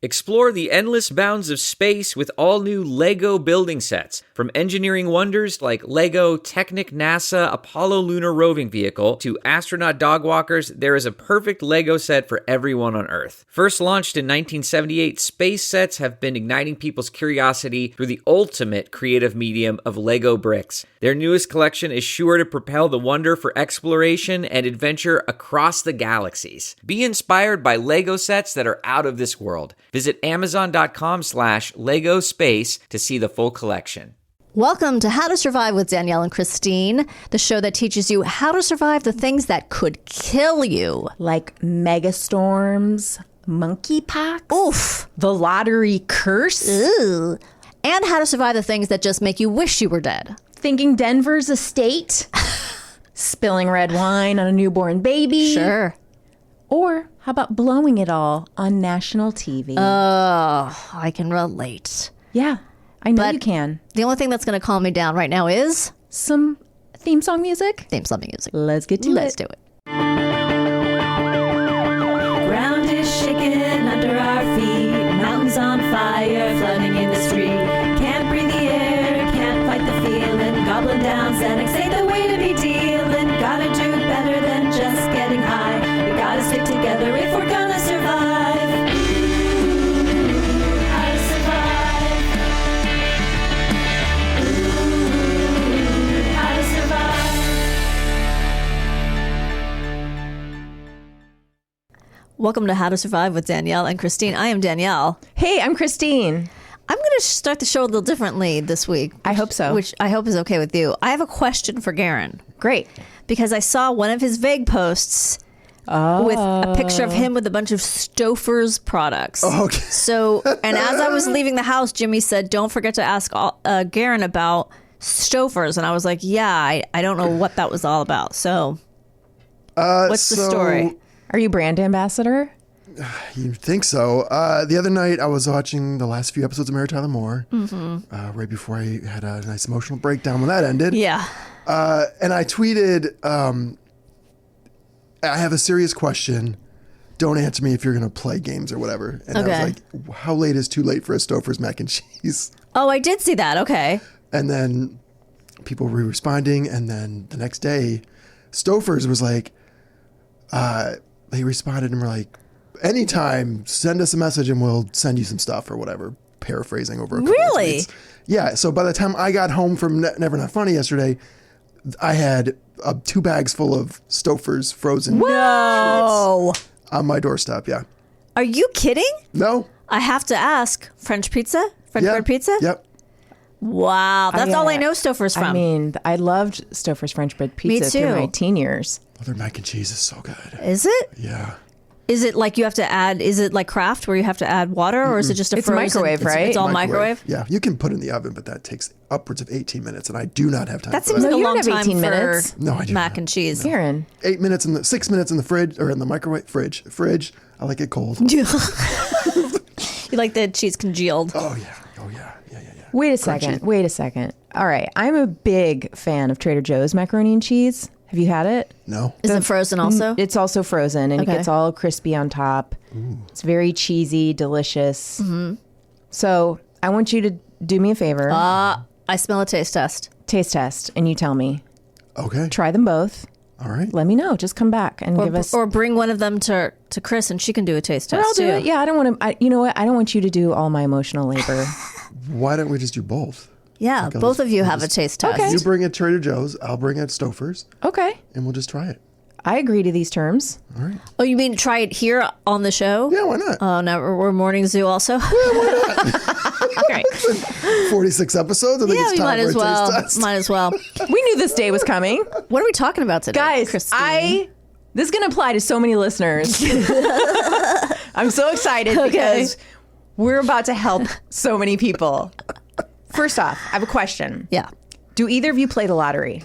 Explore the endless bounds of space with all new LEGO building sets. From engineering wonders like LEGO Technic NASA Apollo Lunar Roving Vehicle to astronaut dog walkers, there is a perfect LEGO set for everyone on Earth. First launched in 1978, space sets have been igniting people's curiosity through the ultimate creative medium of LEGO bricks. Their newest collection is sure to propel the wonder for exploration and adventure across the galaxies. Be inspired by LEGO sets that are out of this world. Visit Amazon.com/LEGO Space to see the full collection. Welcome to How to Survive with Danielle and Kristine, the show that teaches you how to survive the things that could kill you. Like megastorms, monkeypox, Oof. the lottery curse, Ew. And how to survive the things that just make you wish you were dead. thinking Denver's a state, spilling red wine on a newborn baby. Sure. Or how about blowing it all on national TV? Oh, I can relate. Yeah, I know But you can. The only thing that's going to calm me down right now is Some theme song music? theme song music. Let's get to Let's it. do it. Ground is shaking under our feet. Mountains on fire, flooding in the street. Can't breathe the air, can't fight the feeling. Gobbling down Xanax ain't the way to be dealing. Gotta do better than just getting high. We gotta stick together if we're gonna survive. Ooh, how to survive. Ooh, how to survive. Welcome to How to Survive with Danielle and Kristine. I am Danielle. Hey, I'm Kristine. I'm going to start the show a little differently this week. I hope so. Which I hope is okay with you. I have a question for Garen. Great. Because I saw one of his vague posts with a picture of him with a bunch of Stouffer's products. Oh, okay. So, and as I was leaving the house, Jimmy said, don't forget to ask Garen about Stouffer's. And I was like, yeah, I don't know what that was all about. So, what's the story? Are you brand ambassador? You think so? The other night, I was watching the last few episodes of Mary Tyler Moore, right before I had a nice emotional breakdown when that ended. Yeah. And I tweeted, I have a serious question. Don't answer me if you're going to play games or whatever. And Okay. I was like, how late is too late for a Stouffer's mac and cheese? Oh, I did see that. Okay. And then people were responding. And then the next day, Stouffer's was like, they responded and were like, anytime, send us a message and we'll send you some stuff or whatever, paraphrasing over a couple of Really? tweets. Yeah, so by the time I got home from Never Not Funny yesterday, I had 2 bags full of Stouffer's frozen Oh, on my doorstep, yeah. are you kidding? No? I have to ask. French pizza? French Yeah. bread pizza? Yep. Wow. That's all I know Stouffer's from. I mean, I loved Stouffer's French bread pizza too. through my teen years. Oh, their mac and cheese is so good. Is it? Yeah. Is it like you have to add, is it like Kraft where you have to add water or is it just a It's frozen? microwave, right? It's all microwave? Yeah, you can put it in the oven, but that takes upwards of 18 minutes, and I do not have time That for seems that. like a you long don't have time 18 for minutes. No, I do mac not. and cheese. Karen. 6 minutes in the fridge, or in the microwave, fridge. I like it cold. You like the cheese congealed. Oh, yeah. Wait a second. All right. I'm a big fan of Trader Joe's macaroni and cheese. Have you had it? No? Is it frozen also? It's also frozen and Okay. it gets all crispy on top. It's very cheesy, delicious. So I want you to do me a favor. I smell a taste test. Taste test and you tell me. Okay. Try them both. All right. Let me know. Just come back and give us. Or bring one of them to Chris and she can do a taste Or test I'll do too. it. Yeah, I don't want to. You know what? I don't want you to do all my emotional labor. Why don't we just do both? Yeah, Okay, both of you we'll have a just- taste test. Okay. You bring it Trader Joe's, I'll bring it Stouffer's, Okay. and we'll just try it. I agree to these terms. All right. Oh, you mean try it here on the show? Yeah, why not? Oh, no, we're Morning Zoo also? Great. 46 episodes? I think Yeah, it's we time might for a as well. taste test. Might as well. We knew this day was coming. What are we talking about today, Guys, Kristine? this is going to apply to so many listeners. I'm so excited because we're about to help so many people. First off, I have a question. Yeah. Do either of you play the lottery?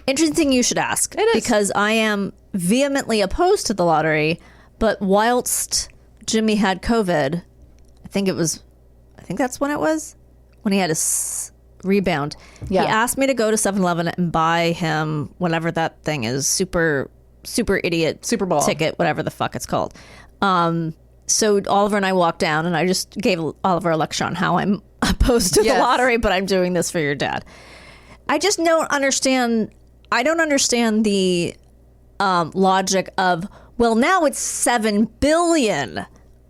Interesting you should ask. It is. Because I am vehemently opposed to the lottery, but whilst Jimmy had COVID, I think that's when it was, when he had a rebound. Yeah. He asked me to go to 7-Eleven and buy him whatever that thing is, super idiot Super Bowl ticket, whatever the fuck it's called. And So Oliver and I walked down, and I just gave Oliver a lecture on how I'm opposed to the lottery, but I'm doing this for your dad. I just don't understand. I don't understand the logic of, well, now it's 7 billion.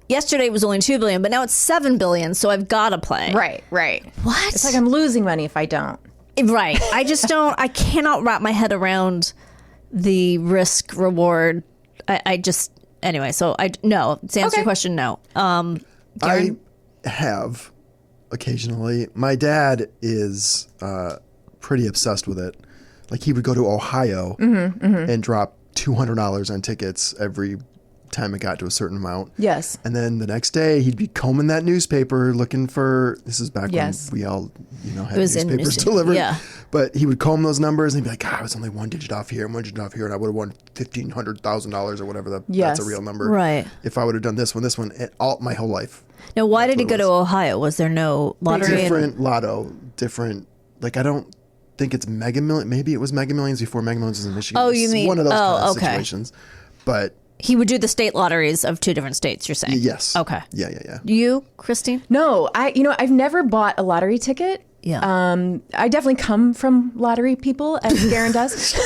Yesterday it was only 2 billion, but now it's 7 billion, so I've got to play. Right. What? It's like I'm losing money if I don't. Right. I just don't. I cannot wrap my head around the risk reward. Anyway. So no. To answer your question, no. I have occasionally. My dad is pretty obsessed with it. Like he would go to Ohio and drop $200 on tickets every time it got to a certain amount. Yes. And then the next day he'd be combing that newspaper looking for, this is back when we all, had newspapers delivered. Yeah. But he would comb those numbers and he'd be like, God, I was only one digit off here and one digit off here, and I would have won $1,500,000 or whatever that's a real number. Right. If I would have done this one, my whole life. Now, why did he go to Ohio? Was there no lottery? Different lotto, like I don't think it's Mega Millions. Maybe it was Mega Millions before Mega Millions was in Michigan. Oh, you mean one of those kind of situations. But he would do the state lotteries of 2 different states, you're saying? Yes. Okay. Yeah. You, Kristine? No, I've never bought a lottery ticket. Yeah. I definitely come from lottery people, as Garen does.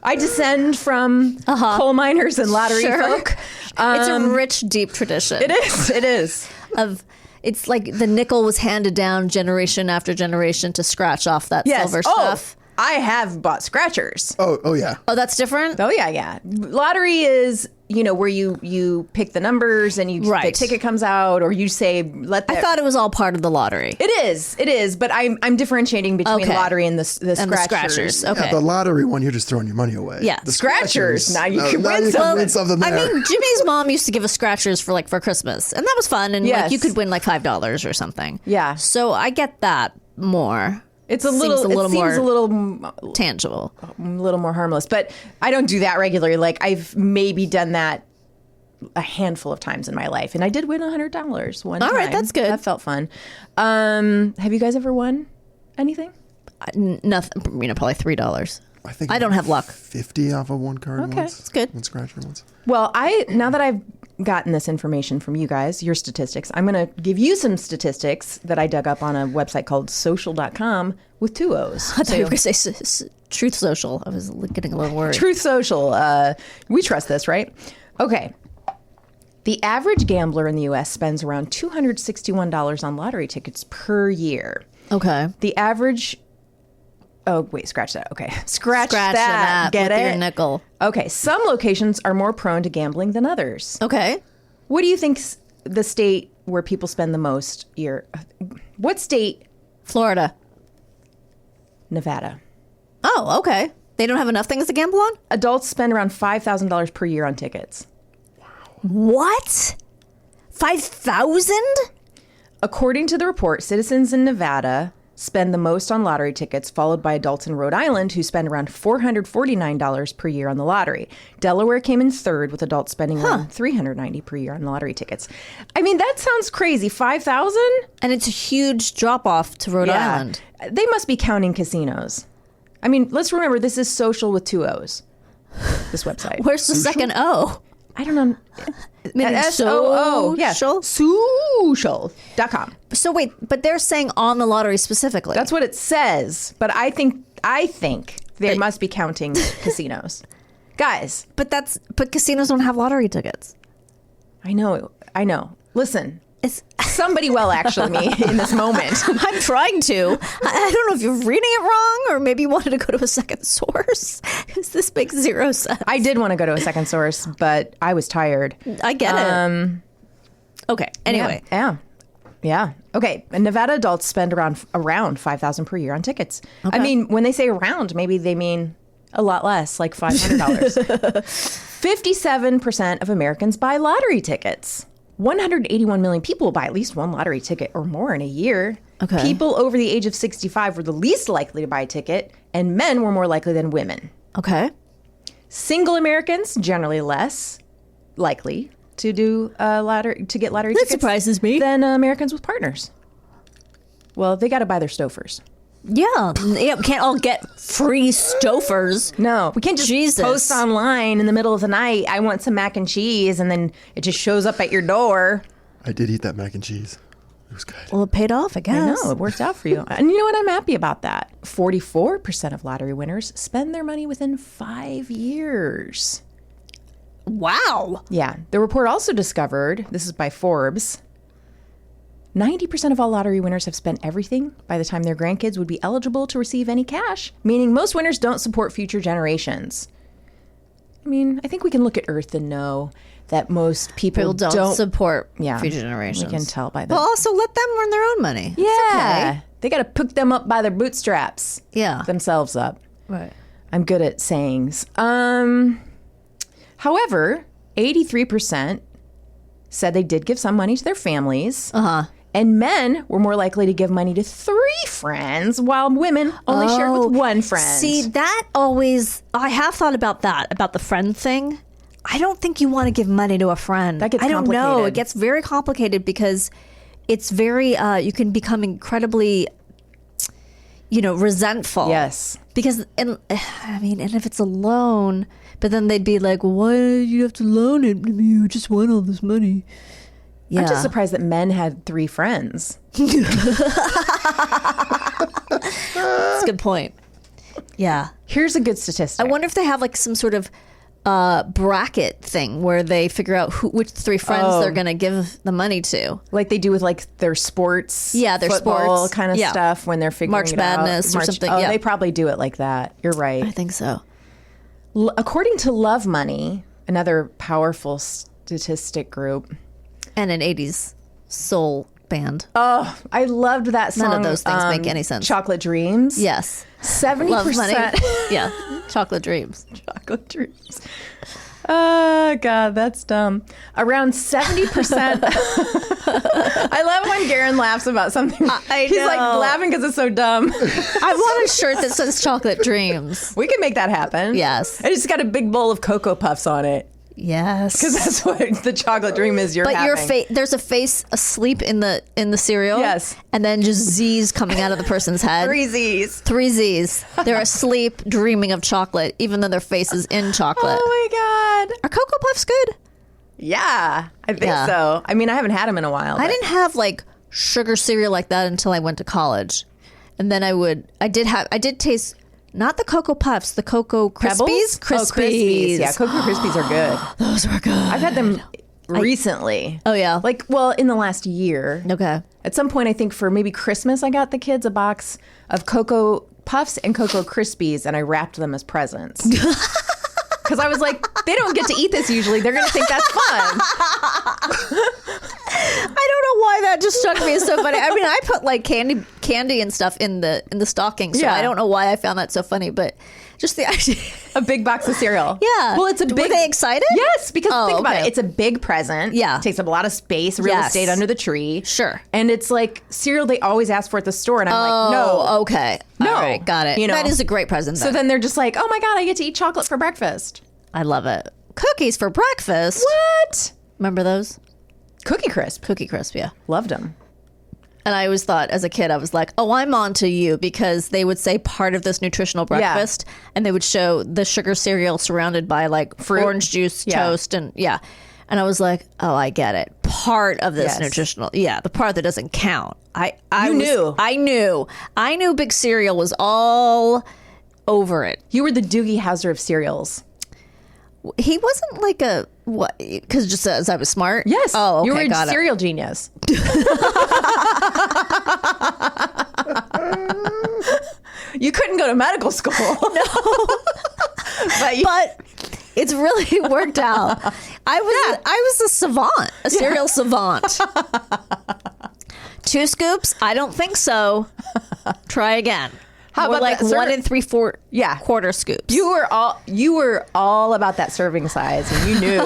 I descend from coal miners and lottery folk. It's a rich, deep tradition. It is. It's like the nickel was handed down generation after generation to scratch off that silver stuff. I have bought scratchers. Oh yeah. Oh, that's different? Oh yeah. Lottery is, where you pick the numbers and the ticket comes out, or you say I thought it was all part of the lottery. It is, but I'm differentiating between lottery and the scratchers. Okay. Yeah, the lottery one, you're just throwing your money away. Yeah. The scratchers. Now you can win something there. I mean, Jimmy's mom used to give us scratchers for Christmas, and that was fun, and you could win $5 or something. Yeah. So I get that more. It seems a little tangible, a little more harmless, but I don't do that regularly. Like I've maybe done that a handful of times in my life, and I did win $100 one time. All right, that's good. That felt fun. Have you guys ever won anything? Nothing. Probably $3. I don't have luck. 50 off of one card once. That's good. One scratcher once. Well, now that I've gotten this information from you guys, your statistics, I'm going to give you some statistics that I dug up on a website called social.com with 2 O's. I thought you were going to say Truth Social. I was getting a little worried. Truth Social. We trust this, right? Okay. The average gambler in the U.S. spends around $261 on lottery tickets per year. Okay. The average... Oh, wait, scratch that. Okay. Scratch that. Get with it? your nickel. Okay. Some locations are more prone to gambling than others. Okay. What do you think's the state where people spend the most year? What state? Florida. Nevada. Oh, okay. They don't have enough things to gamble on? Adults spend around $5,000 per year on tickets. What? 5,000? According to the report, citizens in Nevada spend the most on lottery tickets, followed by adults in Rhode Island, who spend around $449 per year on the lottery. Delaware came in third, with adults spending around $390 per year on lottery tickets. I mean, that sounds crazy. 5,000? And it's a huge drop off to Rhode Island. They must be counting casinos. I mean, let's remember, this is social with 2 O's, this website. Where's the second O? I don't know. S-O-O. Yeah. Social.com. So wait, but they're saying on the lottery specifically. That's what it says. But I think they must be counting casinos. Guys. But casinos don't have lottery tickets. I know. Listen. Somebody actually me in this moment. I'm trying to. I don't know if you're reading it wrong, or maybe you wanted to go to a second source, because this makes zero sense. I did want to go to a second source, but I was tired. I get it. Okay. Anyway. Yeah. Okay. And Nevada adults spend around $5,000 per year on tickets. Okay. I mean, when they say around, maybe they mean a lot less, like $500. 57% of Americans buy lottery tickets. 181 million people buy at least one lottery ticket or more in a year. Okay. People over the age of 65 were the least likely to buy a ticket, and men were more likely than women. Okay. Single Americans, generally less likely to get lottery tickets. That surprises me. Than Americans with partners. Well, they got to buy their Stofers. Yeah, we can't all get free Stouffer's. No, we can't just Jesus. post online in the middle of the night, I want some mac and cheese, and then it just shows up at your door. I did eat that mac and cheese. It was good. Well, it paid off, I guess. I know, it worked out for you. And you know what? I'm happy about that. 44% of lottery winners spend their money within 5 years. Wow. Yeah. The report also discovered, this is by Forbes, 90% of all lottery winners have spent everything by the time their grandkids would be eligible to receive any cash, meaning most winners don't support future generations. I mean, I think we can look at Earth and know that most people don't support Yeah, future generations. We can tell by that. Well, also let them earn their own money. Yeah. It's okay. They got to pick them up by their bootstraps. Yeah. Themselves up. Right. I'm good at sayings. However, 83% said they did give some money to their families. Uh-huh. And men were more likely to give money to 3 friends, while women only shared with 1 friend. See, that always, I have thought about that, about the friend thing. I don't think you want to give money to a friend. That gets I don't know. complicated. It gets very complicated because it's very, you can become incredibly, resentful. Yes. Because, and if it's a loan, but then they'd be like, why do you have to loan it? You just want all this money. Yeah. I'm just surprised that men had 3 friends. That's a good point. Yeah. Here's a good statistic. I wonder if they have like some sort of bracket thing where they figure out which 3 friends they're going to give the money to. Like they do with like their sports, Yeah, their football sports. kind of Yeah. stuff when they're figuring March it out. Madness or something, Oh, yeah. they probably do it like that. You're right. I think so. According to Love Money, another powerful statistic group. And an 80s soul band. Oh, I loved that song. None of those things make any sense. Chocolate Dreams. Yes. 70%. Love money. Yeah. Chocolate dreams. Chocolate Dreams. Oh, God, that's dumb. Around 70%. I love when Garen laughs about something. I He's like know. laughing because it's so dumb. I want a shirt that says chocolate dreams. We can make that happen. Yes. I just got a big bowl of Cocoa Puffs on it. Yes. Because that's what the chocolate dream is you're But having. there's a face asleep in the cereal. Yes. And then just Z's coming out of the person's head. 3 Z's. 3 Z's. They're asleep, dreaming of chocolate, even though their face is in chocolate. Oh, my God. Are Cocoa Puffs good? Yeah, I think Yeah. so. I mean, I haven't had them in a while. I but- didn't have like sugar cereal like that until I went to college. And then I did taste not the Cocoa Puffs, the Cocoa Krispies. Pebbles? Krispies. Oh, Krispies. Yeah, Cocoa Krispies are good. Those were good. I've had them recently. Oh, yeah. In the last year. Okay. At some point, I think for maybe Christmas, I got the kids a box of Cocoa Puffs and Cocoa Krispies, and I wrapped them as presents. Because I was like, they don't get to eat this usually. They're going to think that's fun. I don't know why that just struck me as so funny. I mean, I put like candy and stuff in the stocking, so Yeah. I don't know why I found that so funny, but just the idea. A big box of cereal. Yeah. Well, it's a Were big. they excited? Yes, because Oh, think about okay. it. It's a big present. Yeah. Takes up a lot of space, real Yes. estate under the tree. Sure. And it's like cereal they always ask for at the store, and I'm like, no. Oh, okay. No. All right, got it. You know. That is a great present. So then they're just like, oh my God, I get to eat chocolate for breakfast. I love it. Cookies for breakfast. What? Remember those? Cookie Crisp. Cookie Crisp, yeah. Loved them. And I always thought as a kid, I was like, oh, I'm on to you, because they would say part of this nutritional breakfast and they would show the sugar cereal surrounded by like Fruit. orange juice, Yeah. toast, and yeah. And I was like, oh, I get it. Part of this Yes. nutritional, the part that doesn't count. I knew Big Cereal was all over it. You were the Doogie Howser of cereals. He wasn't like a what? Because just as I was smart. Yes. Oh, okay, you were a got it. cereal genius. You couldn't go to medical school. No. But it's really worked out. I was a savant, a cereal savant. 2 scoops? I don't think so. Try again. How More about like that, sir? 1 3/4 Yeah. quarter scoops? You were all about that serving size, and you knew.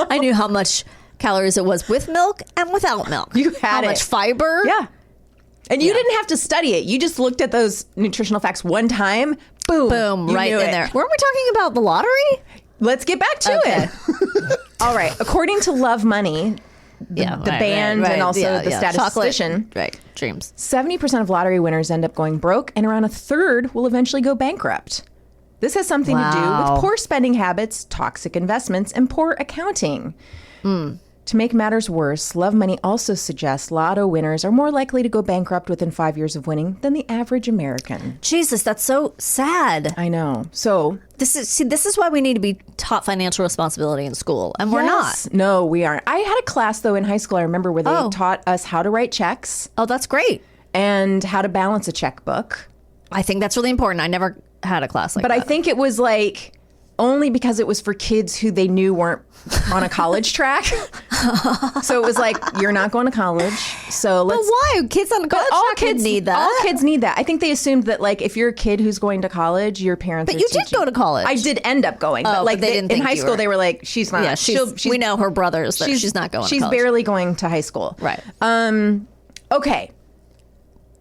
I knew how much calories it was with milk and without milk. You had how it. much fiber. Yeah. And you didn't have to study it. You just looked at those nutritional facts one time. Boom. Boom, You right knew in it. there. Weren't we talking about the lottery? Let's get back to Okay. it. All right. According to Love Money, band and also the statistician. Right, dreams. 70% of lottery winners end up going broke, and around a third will eventually go bankrupt. This has something to do with poor spending habits, toxic investments, and poor accounting. To make matters worse, Love Money also suggests lotto winners are more likely to go bankrupt within 5 years of winning than the average American. Jesus, that's so sad. I know. So This is why we need to be taught financial responsibility in school, and we're not. No, we aren't. I had a class, though, in high school, I remember, where they taught us how to write checks. Oh, that's great. And how to balance a checkbook. I think that's really important. I never had a class like that. But I think it was like only because it was for kids who they knew weren't on a college track. So it was like, you're not going to college. So let's. But why? Kids on a college track would need that. All kids need that. I think they assumed that, like, if you're a kid who's going to college, your parents. But you did go to college. I did end up going. But like they didn't in think high you school, were. they were like, she's not. Yeah, we know her brothers. She's not going. She's to college. barely going to high school. Right. Okay.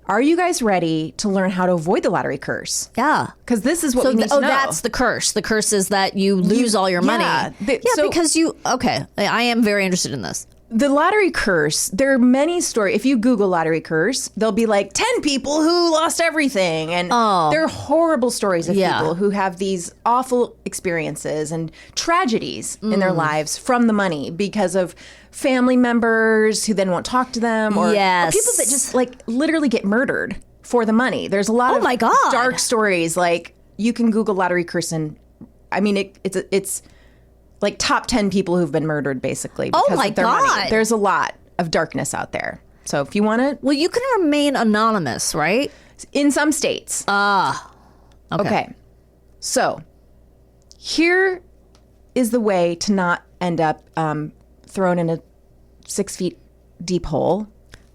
Are you guys ready to learn how to avoid the lottery curse? Yeah. Because this is what we need to know. That's the curse. The curse is that you lose all your money. Because you. Okay, I am very interested in this. The lottery curse, there are many stories. If you Google lottery curse, there'll be like 10 people who lost everything. And there are horrible stories of people who have these awful experiences and tragedies in their lives from the money because of family members who then won't talk to them or people that just like literally get murdered for the money. There's a lot of dark stories. Like you can Google lottery curse and I mean, it's like top 10 people who've been murdered basically because of their money. There's a lot of darkness out there. So if you want to... Well, you can remain anonymous, right? In some states. Okay. So here is the way to not end up thrown in a 6 feet deep hole.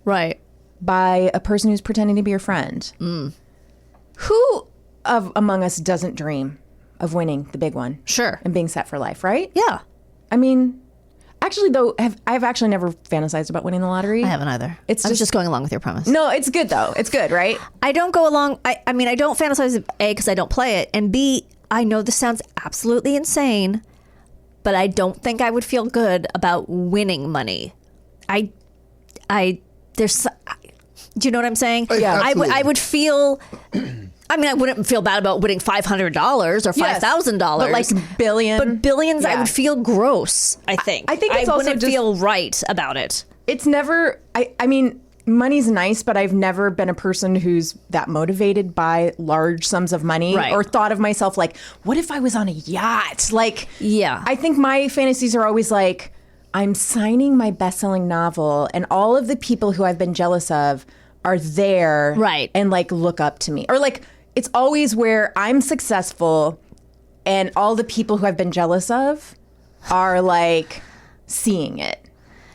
Right. By a person who's pretending to be your friend. Who among us doesn't dream of winning the big one? Sure. And being set for life, right? Yeah. I mean, actually, though, I've actually never fantasized about winning the lottery. I haven't either. I was just going along with your premise. No, it's good, though. It's good, right? I don't go along. I mean, I don't fantasize, A, because I don't play it, and B, I know this sounds absolutely insane, but I don't think I would feel good about winning money. Do you know what I'm saying? Yeah. I would feel... I mean, I wouldn't feel bad about winning $500 or $5,000. But like billions. But billions, I would feel gross, I think. I think it's also wouldn't feel right about it. It's never... I mean, money's nice, but I've never been a person who's that motivated by large sums of money or thought of myself like, what if I was on a yacht? Like, I think my fantasies are always like, I'm signing my best-selling novel and all of the people who I've been jealous of are there and like look up to me. Or like, it's always where I'm successful and all the people who I've been jealous of are like seeing it.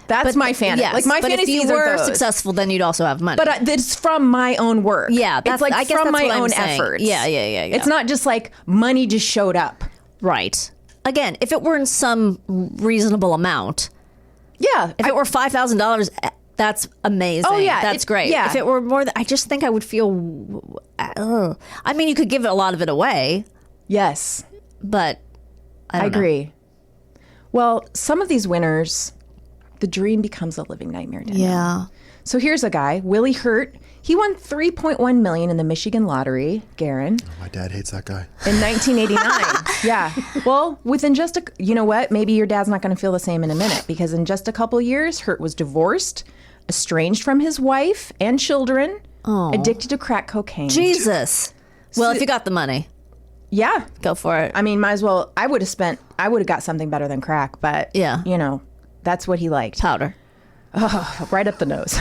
That's my fantasy. Yes, like my but fantasies if you were are those. successful, then you'd also have money. But it's from my own work. Yeah, it's like I guess from that's my what I'm own saying. efforts. Yeah. It's not just like money just showed up. Right. Again, if it were in some reasonable amount. Yeah. If it were $5,000, that's amazing. Oh, yeah. That's great. Yeah. If it were more, I just think I would feel. I mean, you could give a lot of it away. Yes. But I agree. Well, some of these winners, the dream becomes a living nightmare. Yeah. So here's a guy, Willie Hurt. He won $3.1 million in the Michigan lottery, Garen. Oh, my dad hates that guy. In 1989. Yeah. Well, within just you know what? Maybe your dad's not going to feel the same in a minute because in just a couple years, Hurt was divorced, estranged from his wife and children, addicted to crack cocaine. Jesus. Well, if you got the money. Yeah. Go for it. I mean, might as well. I would have got something better than crack, but you know, that's what he liked. Powder. Oh, right up the nose.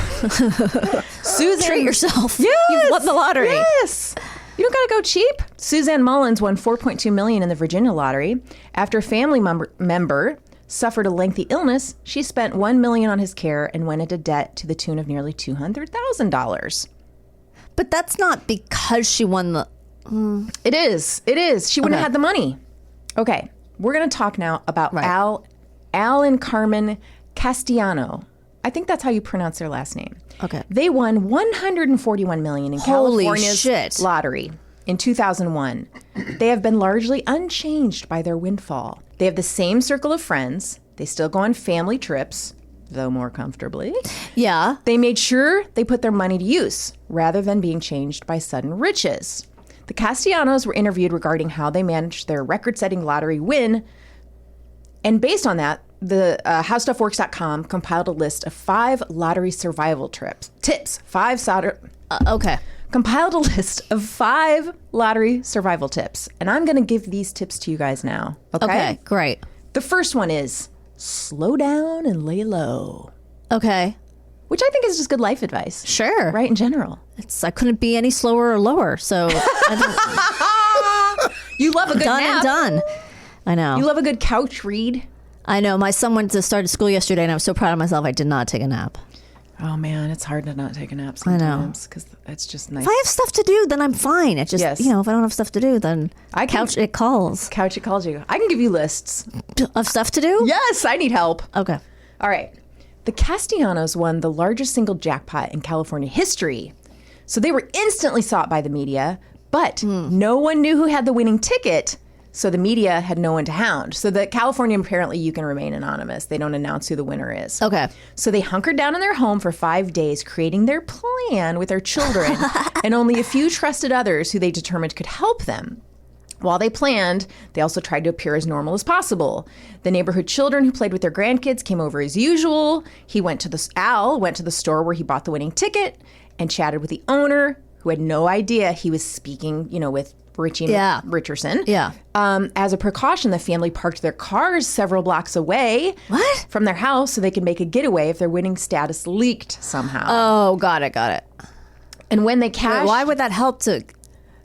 Susan. Treat yourself. Yes. You've won the lottery. Yes. You don't got to go cheap. Suzanne Mullins won $4.2 million in the Virginia lottery. After a family member suffered a lengthy illness, she spent $1 million on his care and went into debt to the tune of nearly $200,000. But that's not because she won the... It is. She wouldn't have had the money. Okay. We're going to talk now about Al and Carmen Castellano. I think that's how you pronounce their last name. Okay. They won $141 million in California's lottery in 2001. They have been largely unchanged by their windfall. They have the same circle of friends. They still go on family trips. though more comfortably. Yeah. They made sure they put their money to use rather than being changed by sudden riches. The Castellanos were interviewed regarding how they managed their record-setting lottery win. And based on that, the HowStuffWorks.com compiled a list of 5 lottery survival tips. Compiled a list of 5 lottery survival tips. And I'm going to give these tips to you guys now. Okay, great. The first one is slow down and lay low, Okay. which I think is just good life advice. Sure. Right, in general. I couldn't be any slower or lower. So You love a good done nap. and done. I know. You love a good couch read. I know. My son went to start school yesterday, and I was so proud of myself. I did not take a nap. Oh, man, it's hard to not take a nap I know. sometimes because it's just nice. If I have stuff to do, then I'm fine. It just, Yes. if I don't have stuff to do, then it calls. Couch, it calls you. I can give you lists. Of stuff to do? Yes, I need help. Okay. All right. The Castellanos won the largest single jackpot in California history. So they were instantly sought by the media, but no one knew who had the winning ticket. So the media had no one to hound. So the California, apparently you can remain anonymous. They don't announce who the winner is. Okay. So they hunkered down in their home for 5 days, creating their plan with their children and only a few trusted others who they determined could help them. While they planned, they also tried to appear as normal as possible. The neighborhood children who played with their grandkids came over as usual. Al went to the store where he bought the winning ticket and chatted with the owner, who had no idea he was speaking, with Richie Richardson. Yeah. As a precaution, the family parked their cars several blocks away from their house so they could make a getaway if their winning status leaked somehow. Oh, got it. And when they cashed... Why would that help to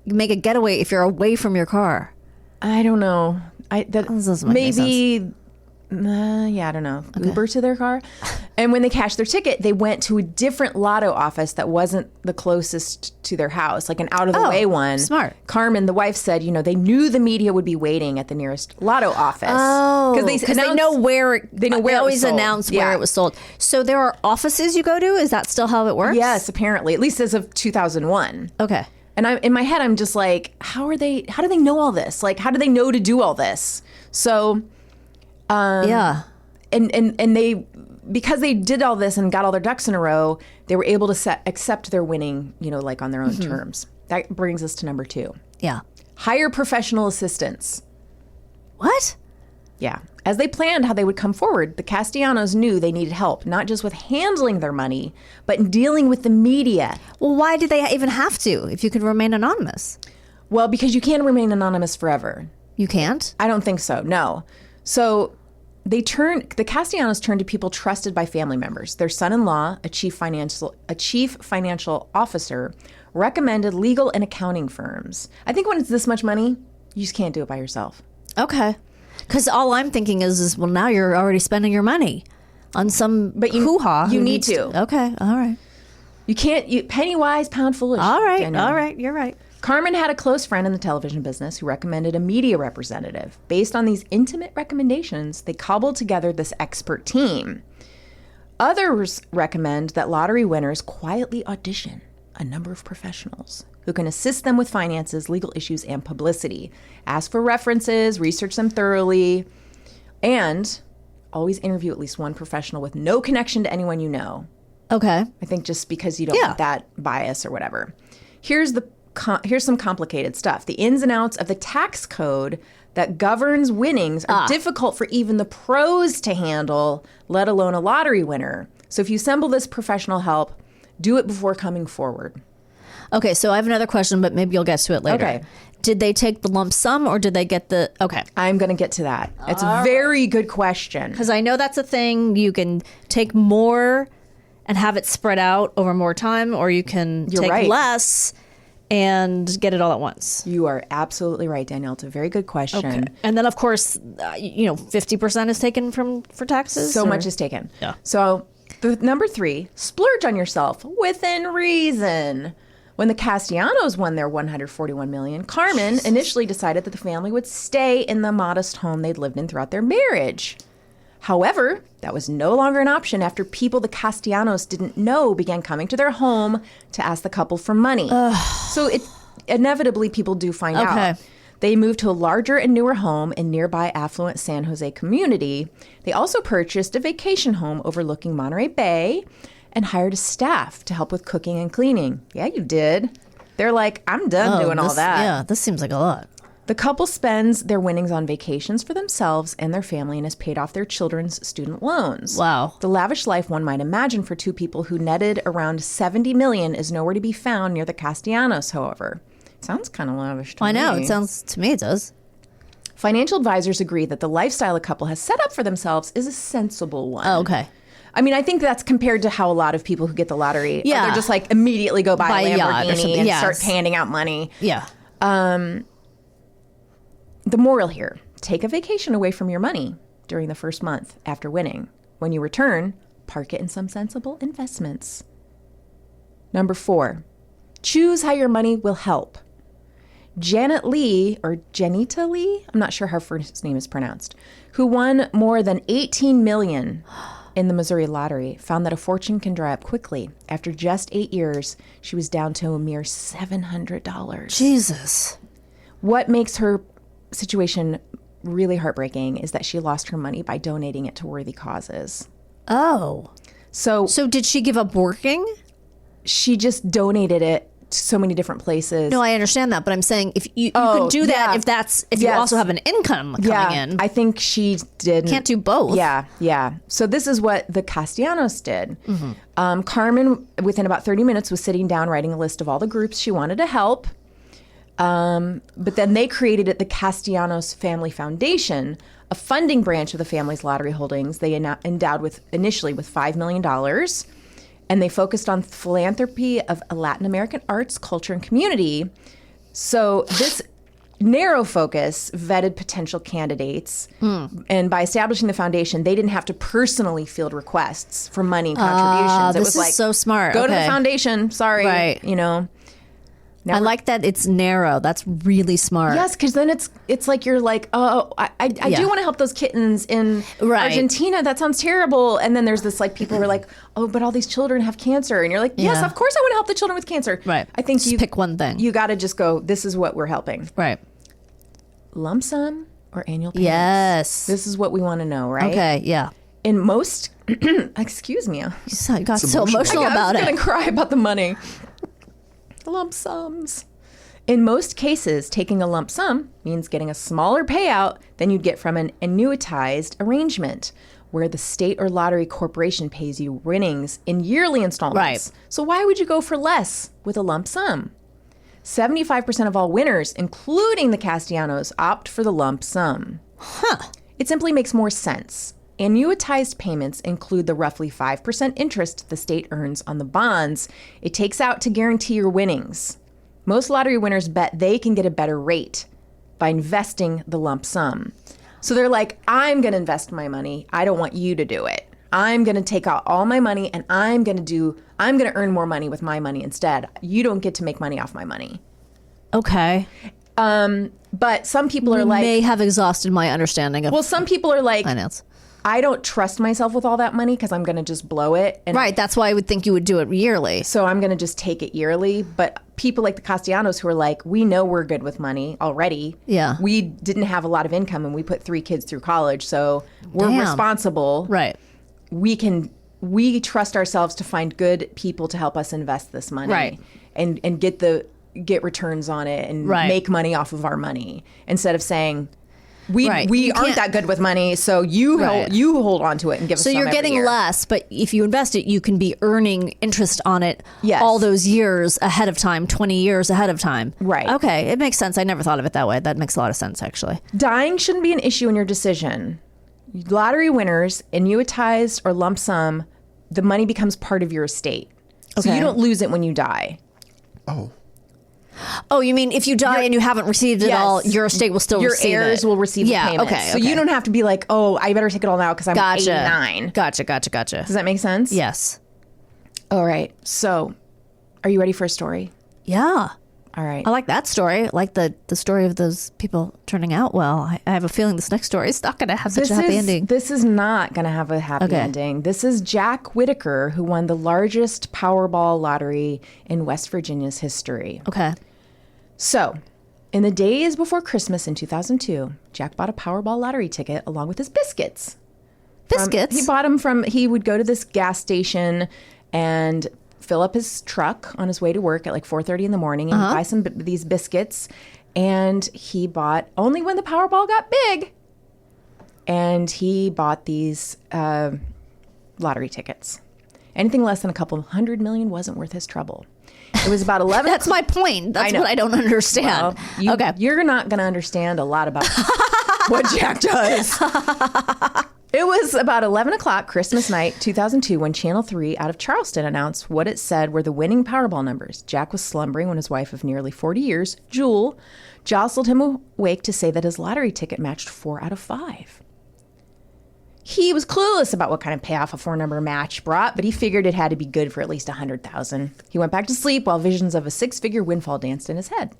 make a getaway if you're away from your car? I don't know. This doesn't make any sense. I don't know. Okay. Uber to their car. And when they cashed their ticket, they went to a different lotto office that wasn't the closest to their house, like an out-of-the-way one. Smart. Carmen, the wife, said, they knew the media would be waiting at the nearest lotto office. Oh, because they know where. They know where. They always announce where it was sold. So there are offices you go to. Is that still how it works? Yes, apparently, at least as of 2001. Okay. And in my head, I'm just like, how do they know all this? Like, how do they know to do all this? So, yeah. And they, because they did all this and got all their ducks in a row, they were able to accept their winning, like on their own terms. That brings us to number 2. Yeah. Hire professional assistants. What? Yeah. As they planned how they would come forward, the Castellanos knew they needed help, not just with handling their money, but in dealing with the media. Well, why did they even have to if you could remain anonymous? Well, because you can't remain anonymous forever. You can't? I don't think so, no. So the Castellanos turned to people trusted by family members. Their son-in-law, a chief financial officer, recommended legal and accounting firms. I think when it's this much money, you just can't do it by yourself. Okay. Because all I'm thinking is, well, now you're already spending your money on some hoo-ha. You need to. Okay, all right. You can't, penny wise, pound foolish. All right, Danielle. all right, you're right. Carmen had a close friend in the television business who recommended a media representative. Based on these intimate recommendations, they cobbled together this expert team. Others recommend that lottery winners quietly audition a number of professionals who can assist them with finances, legal issues, and publicity. Ask for references, research them thoroughly, and always interview at least one professional with no connection to anyone you know. Okay. I think just because you don't want that bias or whatever. Here's some complicated stuff. The ins and outs of the tax code that governs winnings are difficult for even the pros to handle, let alone a lottery winner. So if you assemble this professional help, do it before coming forward. Okay, so I have another question, but maybe you'll get to it later. Okay. Did they take the lump sum or did they get the... Okay. I'm going to get to that. It's a very good question. Because I know that's a thing. You can take more and have it spread out over more time, or you can take less and get it all at once. You are absolutely right, Danielle. It's a very good question. Okay. And then, of course, 50% is taken for taxes? So much is taken. Yeah. So the number 3, splurge on yourself within reason. When the Castellanos won their $141 million, Carmen initially decided that the family would stay in the modest home they'd lived in throughout their marriage. However, that was no longer an option after people the Castellanos didn't know began coming to their home to ask the couple for money. So inevitably people do find out. They moved to a larger and newer home in nearby affluent San Jose community. They also purchased a vacation home overlooking Monterey Bay and hired a staff to help with cooking and cleaning. Yeah, you did. They're like, I'm done doing all that. Yeah, this seems like a lot. The couple spends their winnings on vacations for themselves and their family and has paid off their children's student loans. Wow. The lavish life one might imagine for two people who netted around $70 million is nowhere to be found near the Castellanos, however. Sounds kind of lavish to me. I know. It sounds, to me, it does. Financial advisors agree that the lifestyle a couple has set up for themselves is a sensible one. Oh, okay. I mean, I think that's compared to how a lot of people who get the lottery, they're just like immediately go buy a yacht or Lamborghini something. and Yes. start handing out money. Yeah. The moral here, take a vacation away from your money during the first month after winning. When you return, park it in some sensible investments. Number 4, choose how your money will help. Janet Lee, or Janita Lee, I'm not sure how her first name is pronounced, who won more than $18 million in the Missouri lottery, found that a fortune can dry up quickly. After just 8 years, she was down to a mere $700. Jesus. What makes her situation really heartbreaking is that she lost her money by donating it to worthy causes. Oh. So did she give up working? she just donated it to so many different places. No, I understand that, but I'm saying if you can do that if you Yes. also have an income coming in. I think she did. Can't do both. Yeah. So this is what the Castellanos did. Carmen, within about 30 minutes, was sitting down writing a list of all the groups she wanted to help. But then they created the Castellanos Family Foundation, a funding branch of the family's lottery holdings. They endowed initially with $5 million. And they focused on philanthropy of Latin American arts, culture, and community. So this narrow focus vetted potential candidates. And by establishing the foundation, they didn't have to personally field requests for money and contributions. It this was is like, so smart. Go to the Okay. foundation. Sorry. Right. You know. I like that it's narrow. That's really smart. Yes, because then it's like you're like, oh, I do want to help those kittens in Argentina. That sounds terrible. And then there's this like people who are like, oh, but all these children have cancer, and you're like, yes, of course I want to help the children with cancer. Right. I think Just pick one thing. You got to just go. This is what we're helping. Right. Lump sum or annual payments. Yes. This is what we want to know, right? Okay. Yeah. In most, excuse me, You got so emotional about I'm it. gonna cry about the money. Lump sums. In most cases, taking a lump sum means getting a smaller payout than you'd get from an annuitized arrangement, where the state or lottery corporation pays you winnings in yearly installments. Right. So why would you go for less with a lump sum? 75% of all winners, including the Castellanos, opt for the lump sum. It simply makes more sense. Annuitized payments include the roughly 5% interest the state earns on the bonds it takes out to guarantee your winnings. Most lottery winners bet they can get a better rate by investing the lump sum. So they're like, I'm going to invest my money. I don't want you to do it. I'm going to take out all my money and I'm going to earn more money with my money instead. You don't get to make money off my money. Okay. But some people are like, may have exhausted my understanding of some people are like, finance. I don't trust myself with all that money because I'm going to just blow it. And Right. That's why I would think you would do it yearly. So I'm going to just take it yearly. But people like the Castellanos who are like, we know we're good with money already. Yeah. We didn't have a lot of income and we put 3 kids through college. So we're Damn. responsible. Right. We trust ourselves to find good people to help us invest this money. Right. And get returns on it and Right. make money off of our money instead of saying, we You aren't can't- that good with money, so you hold on to it and give us So some you're every getting year. less, but if you invest it, you can be earning interest on it Yes. all those years ahead of time, 20 years ahead of time. Right. Okay. It makes sense. I never thought of it that way. That makes a lot of sense, actually. Dying shouldn't be an issue in your decision. Lottery winners, annuitized or lump sum, the money becomes part of your estate. So Okay. you don't lose it when you die. Oh, you mean if you die and you haven't received it Yes. all, your estate will still Your receive heirs it? will receive the payments. Okay. So you don't have to be like, oh, I better take it all now because I'm Gotcha. 89. Gotcha. Does that make sense? Yes. All right. So are you ready for a story? Yeah. All right. I like that story. I like the story of those people turning out well. I have a feeling this next story is not going to have such a happy ending. This is not going to have a happy ending. This is Jack Whitaker, who won the largest Powerball lottery in West Virginia's history. Okay. So, In the days before Christmas in 2002, Jack bought a Powerball lottery ticket along with his biscuits. Biscuits? He bought them he would go to this gas station and fill up his truck on his way to work at like 4:30 in the morning and buy these biscuits. And he bought only when the Powerball got big. And he bought these lottery tickets. Anything less than a couple $100 million wasn't worth his trouble. It was about 11. That's my point. That's what I don't understand. Well, okay. You're not going to understand a lot about what Jack does. It was about 11 o'clock Christmas night, 2002, when Channel 3 out of Charleston announced what it said were the winning Powerball numbers. Jack was slumbering when his wife of nearly 40 years, Jewel, jostled him awake to say that his lottery ticket matched 4 out of 5. He was clueless about what kind of payoff a 4-number match brought, but he figured it had to be good for at least $100,000. He went back to sleep while visions of a 6-figure windfall danced in his head.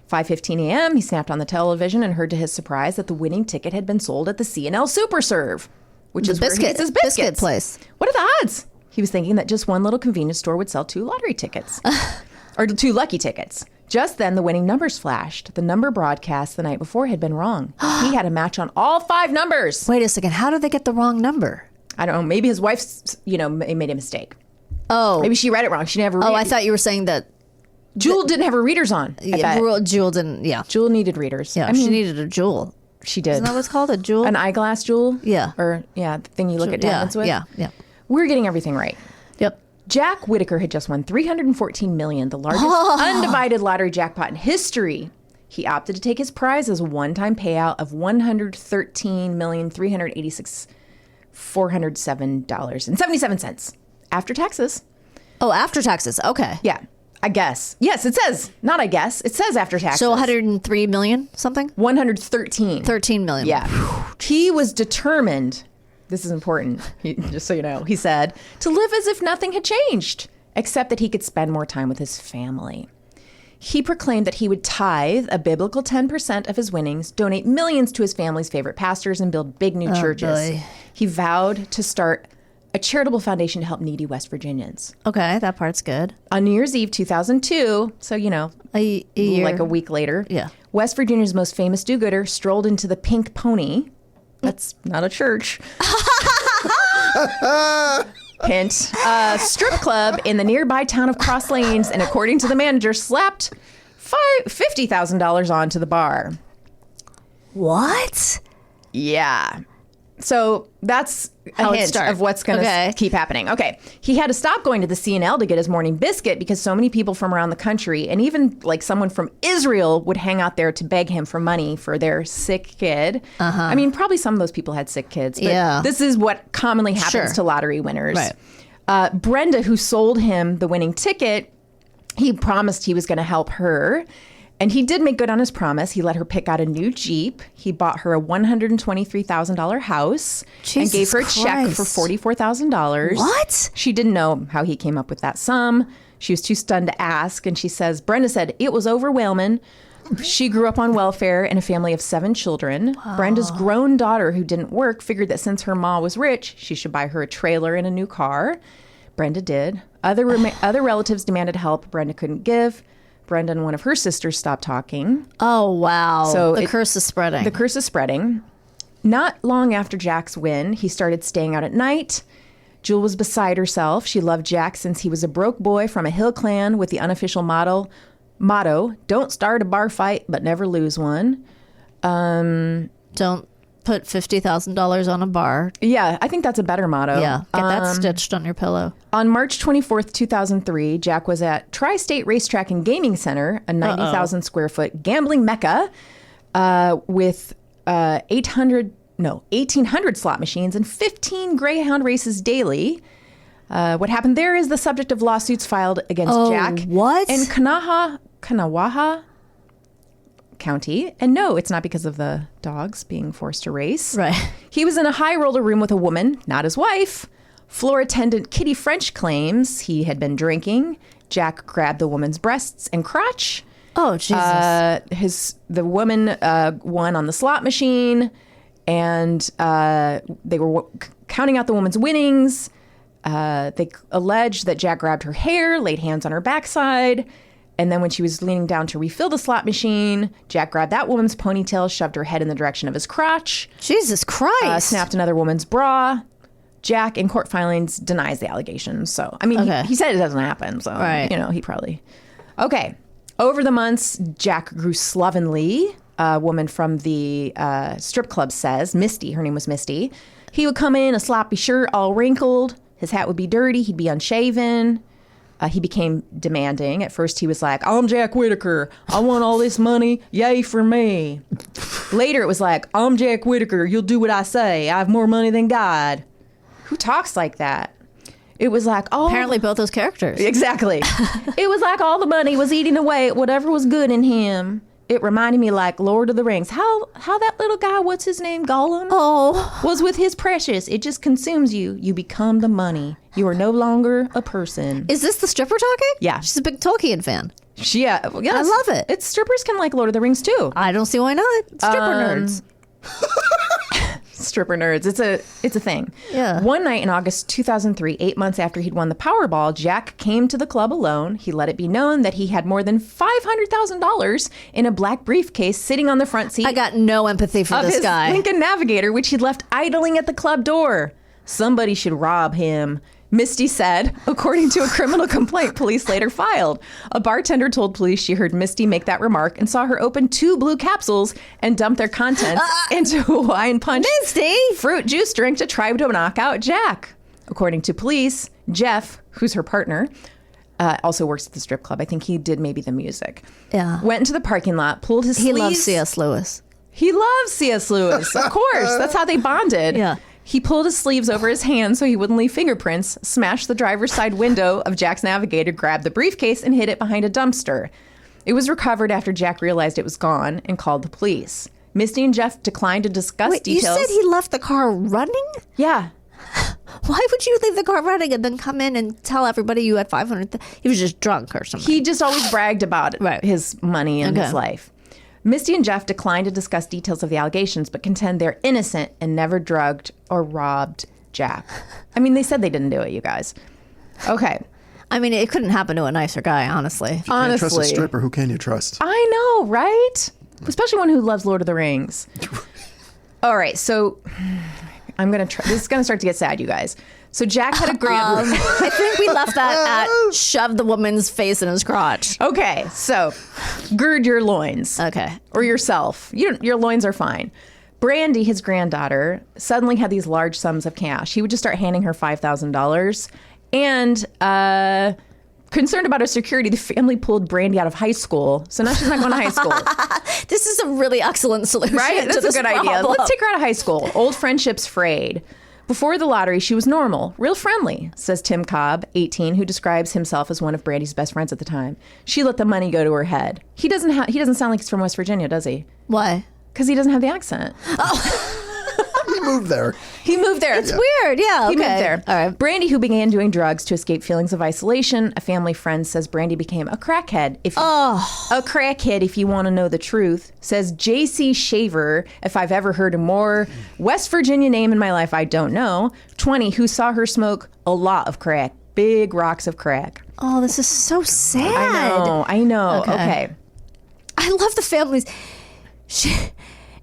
5:15 a.m., he snapped on the television and heard to his surprise that the winning ticket had been sold at the C&L Super Serve, which is where he gets his biscuits. Biscuit place. What are the odds? He was thinking that just one little convenience store would sell 2 lottery tickets. Or 2 lucky tickets. Just then, the winning numbers flashed. The number broadcast the night before had been wrong. He had a match on all 5 numbers. Wait a second. How did they get the wrong number? I don't know. Maybe his wife, made a mistake. Oh. Maybe she read it wrong. She never read I thought you were saying that. Jewel didn't have her readers on. Jewel didn't, yeah. Jewel needed readers. Yeah, she needed a jewel. She did. Isn't that what it's called? A jewel? An eyeglass jewel? Yeah. Or, the thing you look at diamonds with? Yeah. We're getting everything right. Yep. Jack Whitaker had just won $314 million, the largest undivided lottery jackpot in history. He opted to take his prize as a one-time payout of $113,386,407.77 after taxes. Oh, after taxes. Okay. Yeah, I guess. Yes, it says. Not I guess. It says after taxes. So 103 million something? 113. 13 million. Yeah. He was determined. This is important, just so you know. He said, to live as if nothing had changed, except that he could spend more time with his family. He proclaimed that he would tithe a biblical 10% of his winnings, donate millions to his family's favorite pastors, and build big new churches. Boy. He vowed to start a charitable foundation to help needy West Virginians. Okay, that part's good. On New Year's Eve 2002, so, a year. like a week later, Yeah. West Virginia's most famous do-gooder strolled into the Pink Pony. That's not a church. Hint. Strip club in the nearby town of Cross Lanes, and according to the manager, slapped $50,000 onto the bar. What? Yeah. So that's How a it hint started. of what's going to keep happening. Okay. He had to stop going to the C&L to get his morning biscuit because so many people from around the country and even like someone from Israel would hang out there to beg him for money for their sick kid. I mean, probably some of those people had sick kids, but this is what commonly happens to lottery winners. Right. Brenda, who sold him the winning ticket, he promised he was going to help her. And he did make good on his promise. He let her pick out a new Jeep. He bought her a $123,000 house and gave her a check for $44,000. What? She didn't know how he came up with that sum. She was too stunned to ask. And she says, Brenda said, it was overwhelming. She grew up on welfare in a family of 7 children. Wow. Brenda's grown daughter, who didn't work, figured that since her ma was rich, she should buy her a trailer and a new car. Brenda did. Other relatives demanded help Brenda couldn't give. Brenda and one of her sisters stopped talking. Oh, wow. So the curse is spreading. The curse is spreading. Not long after Jack's win, he started staying out at night. Jewel was beside herself. She loved Jack since he was a broke boy from a hill clan with the unofficial motto, don't start a bar fight, but never lose one. Don't put $50,000 on a bar. Yeah, I think that's a better motto. Yeah, get that stitched on your pillow. On March 24th, 2003, Jack was at Tri-State Racetrack and Gaming Center, a 90,000 square foot gambling mecca with 1,800 slot machines and 15 Greyhound races daily. What happened there is the subject of lawsuits filed against Jack in Kanawha County. And no, it's not because of the dogs being forced to race. Right. He was in a high roller room with a woman, not his wife. Floor attendant Kitty French claims he had been drinking. Jack grabbed the woman's breasts and crotch. Oh, Jesus. The woman won on the slot machine, and they were counting out the woman's winnings. They alleged that Jack grabbed her hair, laid hands on her backside. And then when she was leaning down to refill the slot machine, Jack grabbed that woman's ponytail, shoved her head in the direction of his crotch. Jesus Christ. Snapped another woman's bra. Jack, in court filings, denies the allegations. So, I mean, he said it doesn't happen. So, he probably... Okay. Over the months, Jack grew slovenly. A woman from the strip club says, Misty, her name was Misty. He would come in a sloppy shirt, all wrinkled. His hat would be dirty. He'd be unshaven. He became demanding. At first, he was like, I'm Jack Whitaker. I want all this money. Yay for me. Later, it was like, I'm Jack Whitaker. You'll do what I say. I have more money than God. Who talks like that? It was like, oh. Apparently both those characters. Exactly. It was like all the money was eating away at whatever was good in him. It reminded me like Lord of the Rings. How that little guy, what's his name, Gollum? Oh. Was with his precious. It just consumes you. You become the money. You are no longer a person. Is this the stripper talking? Yeah. She's a big Tolkien fan. Yes. I love it. It's strippers can like Lord of the Rings too. I don't see why not. Stripper nerds. Stripper nerds. It's a thing. Yeah. One night in August 2003, 8 months after he'd won the Powerball, Jack came to the club alone. He let it be known that he had more than $500,000 in a black briefcase sitting on the front seat. I got no empathy for of this his guy. Lincoln Navigator, which he'd left idling at the club door. Somebody should rob him, Misty said, according to a criminal complaint police later filed. A bartender told police she heard Misty make that remark and saw her open 2 blue capsules and dump their contents into a Hawaiian punch Misty! fruit juice drink to try to knock out Jack. According to police, Jeff, who's her partner, also works at the strip club. I think he did maybe the music. Yeah. Went into the parking lot, pulled his sleeves. He loves C.S. Lewis. He loves C.S. Lewis, of course. That's how they bonded. Yeah. He pulled his sleeves over his hands so he wouldn't leave fingerprints, smashed the driver's side window of Jack's Navigator, grabbed the briefcase, and hid it behind a dumpster. It was recovered after Jack realized it was gone and called the police. Misty and Jeff declined to discuss details. You said he left the car running? Yeah. Why would you leave the car running and then come in and tell everybody you had 500? He was just drunk or something. He just always bragged about his money and his life. Misty and Jeff declined to discuss details of the allegations, but contend they're innocent and never drugged or robbed Jack. I mean, they said they didn't do it, you guys. Okay. I mean, it couldn't happen to a nicer guy, honestly. If you can't trust a stripper, who can you trust? I know, right? Especially one who loves Lord of the Rings. All right, so I'm going to try. This is going to start to get sad, you guys. So Jack had a grand... I think we left that at shove the woman's face in his crotch. Okay, so gird your loins. Okay. Or yourself. Your loins are fine. Brandy, his granddaughter, suddenly had these large sums of cash. He would just start handing her $5,000. And concerned about her security, the family pulled Brandy out of high school. So now she's not going to high school. This is a really excellent solution. Right? That's to this a good idea. problem. Let's take her out of high school. Old friendships frayed. Before the lottery, she was normal, real friendly, says Tim Cobb, 18, who describes himself as one of Brandy's best friends at the time. She let the money go to her head. He doesn't sound like he's from West Virginia, does he? Why? Because he doesn't have the accent. He moved there. He moved there. It's weird. Yeah. Okay. He moved there. All right. Brandy, who began doing drugs to escape feelings of isolation, a family friend says Brandy became a crackhead. A crackhead, if you want to know the truth, says J.C. Shaver, if I've ever heard a more West Virginia name in my life, I don't know, 20, who saw her smoke a lot of crack, big rocks of crack. Oh, this is so sad. I know. Okay. I love the families.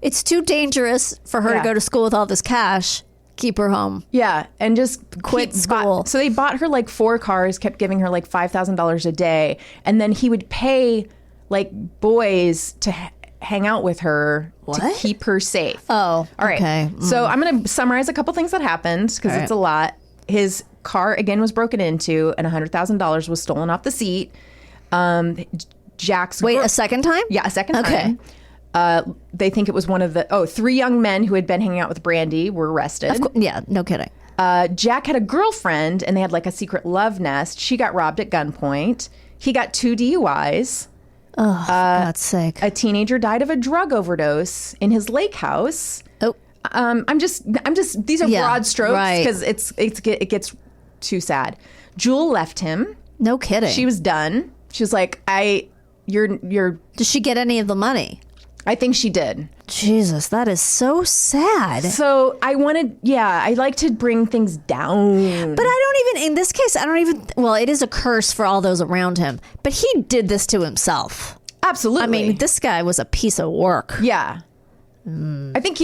It's too dangerous for her to go to school with all this cash. Keep her home. Yeah, and just Quit school. So they bought her like 4 cars, kept giving her like $5,000 a day, and then he would pay like boys to hang out with her to keep her safe. Oh, all right. Okay. So I'm going to summarize a couple things that happened because it's a lot. His car again was broken into, and $100,000 was stolen off the seat. Jack's a second time? Yeah, a second time. Okay. They think it was one of the 3 young men who had been hanging out with Brandy were arrested. Yeah, no kidding. Jack had a girlfriend, and they had like a secret love nest. She got robbed at gunpoint. He got 2 DUIs. Oh, for God's sake. A teenager died of a drug overdose in his lake house. Oh. I'm just. These are broad strokes because it gets too sad. Jewel left him. No kidding. She was done. She was like, You're. Does she get any of the money? I think she did. Jesus, that is so sad. So I like to bring things down. But I don't even, in this case, well, it is a curse for all those around him, but he did this to himself. Absolutely. I mean, this guy was a piece of work. Yeah. I think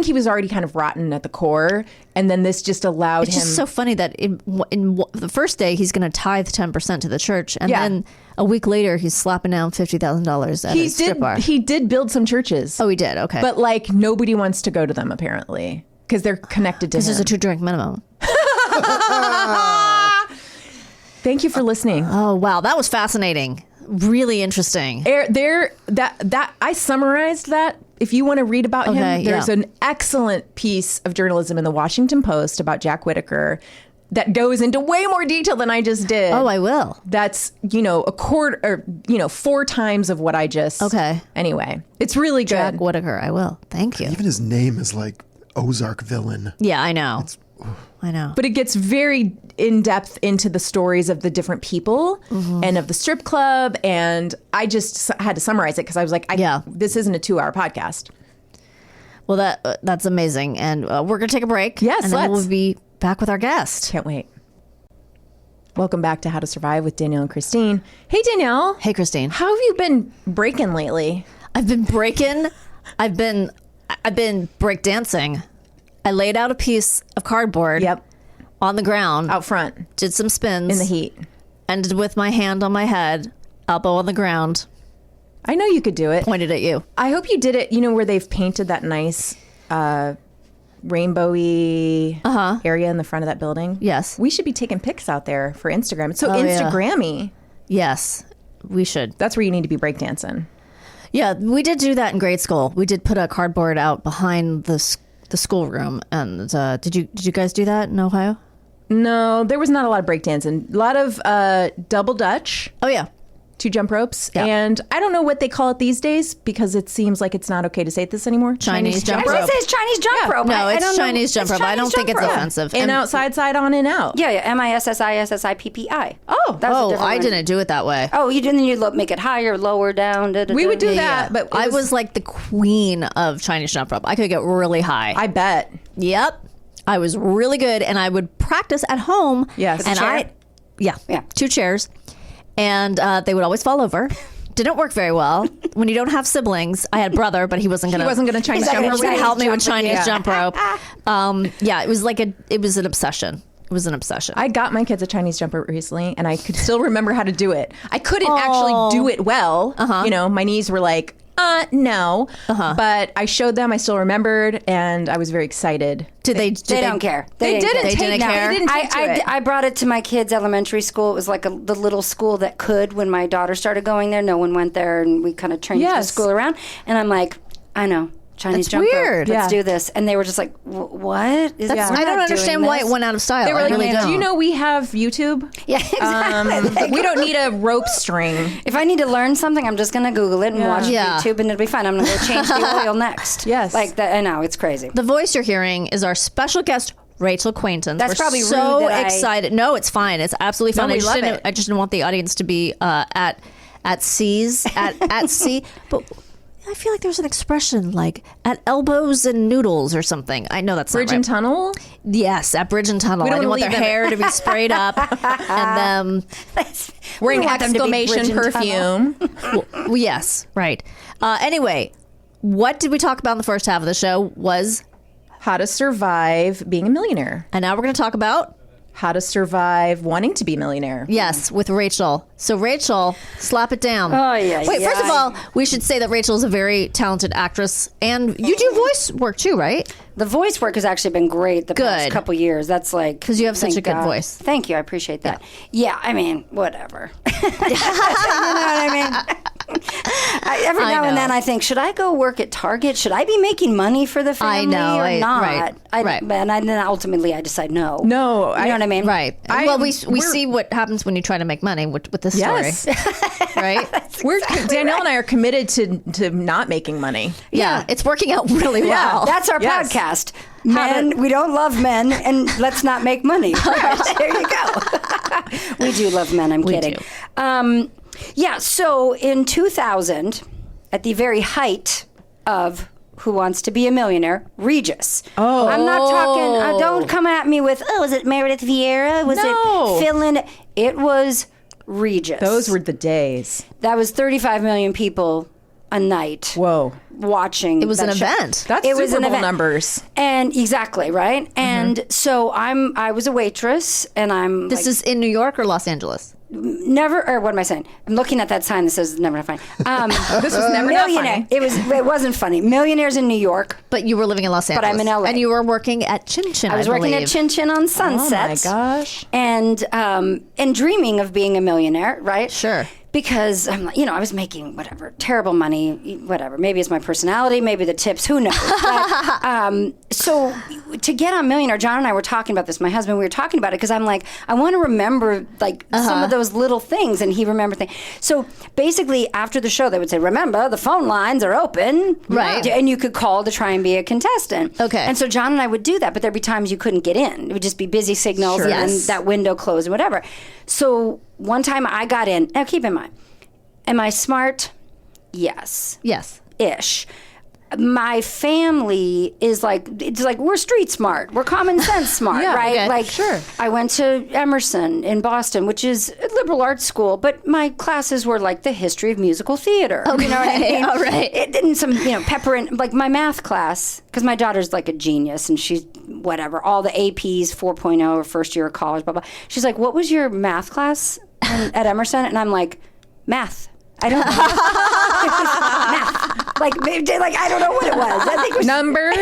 he was already kind of rotten at the core, and then this just allowed It's him. just so funny that in the first day he's going to tithe 10% to the church, and then a week later he's slapping down $50,000 at his strip bar. He did build some churches. Oh, he did. Okay, But like nobody wants to go to them apparently because they're connected to him. because there's a 2-drink minimum. Thank you for listening. Oh wow, that was fascinating. Really interesting. That I summarized that. If you want to read about him, there's an excellent piece of journalism in the Washington Post about Jack Whitaker that goes into way more detail than I just did. Oh, I will. That's, a quarter or, 4 times of what I just. Okay. Anyway, it's really good. Jack Whitaker, I will. Thank you. Even his name is like Ozark villain. Yeah, I know. I know. But it gets very in depth into the stories of the different people and of the strip club. And I just had to summarize it because I was like, this isn't a 2-hour podcast. Well, that's amazing. And we're going to take a break. Yes, and then we'll be back with our guest. Can't wait. Welcome back to How to Survive with Danielle and Kristine. Hey, Danielle. Hey, Kristine. How have you been breaking lately? I've been breaking. I've been break dancing. I laid out a piece of cardboard on the ground. Out front. Did some spins. In the heat. Ended with my hand on my head, elbow on the ground. I know you could do it. Pointed at you. I hope you did it, where they've painted that nice rainbowy area in the front of that building. Yes. We should be taking pics out there for Instagram. It's so Instagrammy. Yes, we should. That's where you need to be breakdancing. Yeah, we did do that in grade school. We did put a cardboard out behind the schoolroom. And did you guys do that in Ohio? No, there was not a lot of breakdancing. A lot of double Dutch. Oh, yeah. 2 jump ropes. Yeah. And I don't know what they call it these days because it seems like it's not okay to say this anymore. Chinese jump I was rope. going to say it's Chinese jump rope. No, I it's don't know. Chinese jump rope. I don't think it's offensive. In, outside, side, on, and out. Yeah, MISSISSIPPI. Oh. That was a different I one. didn't do it that way. Oh, you didn't. You make it higher, lower, down. We would do Yeah. that, but I was like the queen of Chinese jump rope. I could get really high. I bet. Yep. I was really good, and I would practice at home. Yes. And Yeah. 2 chairs. And they would always fall over. Didn't work very well. When you don't have siblings, I had a brother, but he wasn't gonna Chinese jump rope. help me with Chinese jump rope. It was like it was an obsession. It was an obsession. I got my kids a Chinese jump rope recently, and I could still remember how to do it. I couldn't actually do it well. My knees were like, no. But I showed them. I still remembered, and I was very excited. They don't care. They didn't They take didn't care. They didn't take to it. I brought it to my kids' elementary school. It was like the little school that could. When my daughter started going there, no one went there, and we kind of trained the school around. And I'm like, I know. Chinese That's jump weird. rope. Let's do this. And they were just like, what? I don't understand why it went out of style. They were I like, really don't. do you know we have YouTube? Yeah, exactly. We don't need a rope string. If I need to learn something, I'm just going to Google it and watch YouTube, and it'll be fine. I'm going to go change the oil next. Yes. Like that. I know, it's crazy. The voice you're hearing is our special guest, Rachel Quaintance. That's probably rude so that I- excited. No, it's fine. It's absolutely fine. we I just love didn't. it. I just didn't want the audience to be at seas at sea. But I feel like there's an expression like at elbows and noodles or something. I know that's Bridge not and right. Tunnel? Yes, at Bridge and Tunnel. We I don't didn't want their leave them- hair to be sprayed up and them. Wearing We want them to be exclamation Bridge and perfume. Well, yes, right. Anyway, what did we talk about in the first half of the show was, How to survive being a millionaire. and now we're going to talk about, How to survive wanting to be a millionaire. yes, with Rachel. So Rachel, slap it down. Oh, yeah. Wait, first of yeah. all, we should say that Rachel is a very talented actress, and you do voice work too, right? The voice work has actually been great the past Good. couple years. That's like 'Cause you have such thank a good God. voice. Thank you. I appreciate that. Yeah, I mean, whatever. You know what I mean? Every now and know. then I think, should I go work at Target? Should I be making money for the family know, or not? right. And then ultimately I decide no. No, You know what I mean? Right. Well, we see what happens when you try to make money with this Yes. story, right? Danielle and I are committed to not making money. Yeah, it's working out really well. That's our Yes. podcast. Men, we don't love men, and let's not make money. There you go. We do love men. I'm kidding. do. Yeah. So in 2000, at the very height of Who Wants to Be a Millionaire, Regis. Oh. I'm not talking, don't come at me with, was it Meredith Vieira? Was it Phil Linda? It was Regis. Those were the days. That was 35 million people a night. Whoa. Watching. It was an show. event. That's it Super was an Bowl event. numbers. And exactly, right? And so I was a waitress, and I'm This is in New York or Los Angeles? never, or what am I saying? I'm looking at that sign that says never not funny. This was never not Millionaire. funny. It wasn't funny. Millionaire's in New York. But you were living in Los Angeles. I'm in LA. And you were working at Chin Chin, I was working believe. at Chin Chin on Sunset. Oh my gosh. And dreaming of being a millionaire, right? Sure. Because I was making whatever terrible money, whatever. Maybe it's my personality, maybe the tips, who knows? But, so to get on Millionaire, John and I were talking about this. My husband, we were talking about it because I'm like, I want to remember some of those little things, and he remembered things. So basically, after the show, they would say, "Remember, the phone lines are open, right? And you could call to try and be a contestant." Okay. And so John and I would do that, but there'd be times you couldn't get in. It would just be busy signals, Sure. and then Yes. that window closed, or whatever. So one time I got in. Now keep in mind, am I smart? Yes. Yes. Ish. My family is like, it's like we're street smart. We're common sense smart, Yeah, right? okay, Like, sure. I went to Emerson in Boston, which is a liberal arts school, but my classes were like the history of musical theater. Okay, You know what I mean? all right. It didn't pepper in, like my math class, because my daughter's like a genius and she's whatever, all the APs 4.0 or first year of college, blah, blah. She's like, what was your math class at Emerson? And I'm like, math. I don't know. Math. Like I don't know what it was. I think it was Numbers.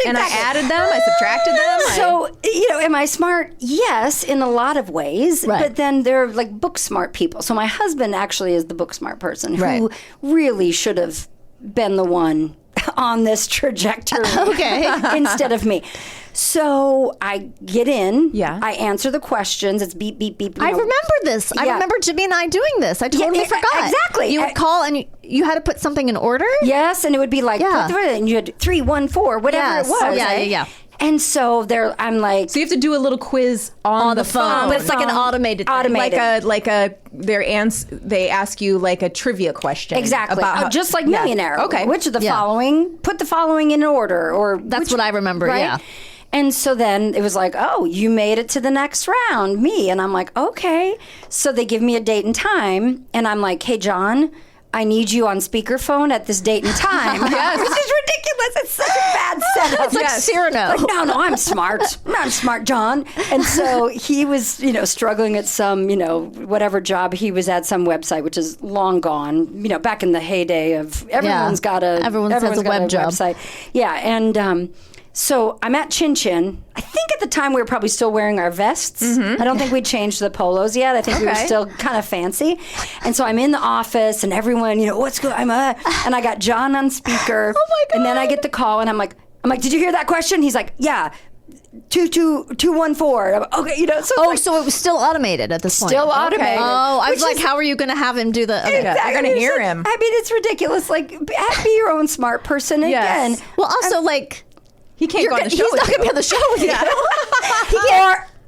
And I exactly. added them. I subtracted them. So, am I smart? Yes, in a lot of ways. Right. But then they're like book smart people. So my husband actually is the book smart person who Right. really should have been the one on this trajectory instead of me. So I get in. Yeah. I answer the questions. It's beep, beep, beep. I remember this. I Yeah. remember Jimmy and I doing this. I totally Yeah, forgot. exactly. You would call and you had to put something in order? Yes, and it would be like, Yeah. and you had 3, 1, 4, whatever Yes. it was. Yeah, right? yeah. And so I'm like, So you have to do a little quiz on the phone. But it's like an automated thing. Automated. They ask you like a trivia question. exactly. About how, Just like Yeah. Millionaire. Okay. Which of the Yeah. following, put the following in order. Or That's what I remember, right? yeah. And so then it was like, oh, you made it to the next round, me. And I'm like, okay. So they give me a date and time. And I'm like, hey, John, I need you on speakerphone at this date and time. Yes. Which is ridiculous. It's such a bad setup. It's like Cyrano. Like, no, I'm smart. I'm smart, John. And so he was, struggling at some, whatever job he was at, some website, which is long gone, back in the heyday of everyone's got a web job. website. Yeah. And, so I'm at Chin Chin. I think at the time we were probably still wearing our vests. I don't think we changed the polos yet. I think we were still kind of fancy. And so I'm in the office and everyone, what's good? And I got John on speaker. Oh my God. And then I get the call and I'm like, did you hear that question? He's like, yeah. 214. Okay, So it was still automated at this point. Still automated. Oh, I was Which like, is- how are you going to have him do the? Okay. Exactly. You're gonna hear him. I mean, it's ridiculous. Like, be your own smart person Yes. again. Well, also He can't go on the show. he's not going to be on the show with you.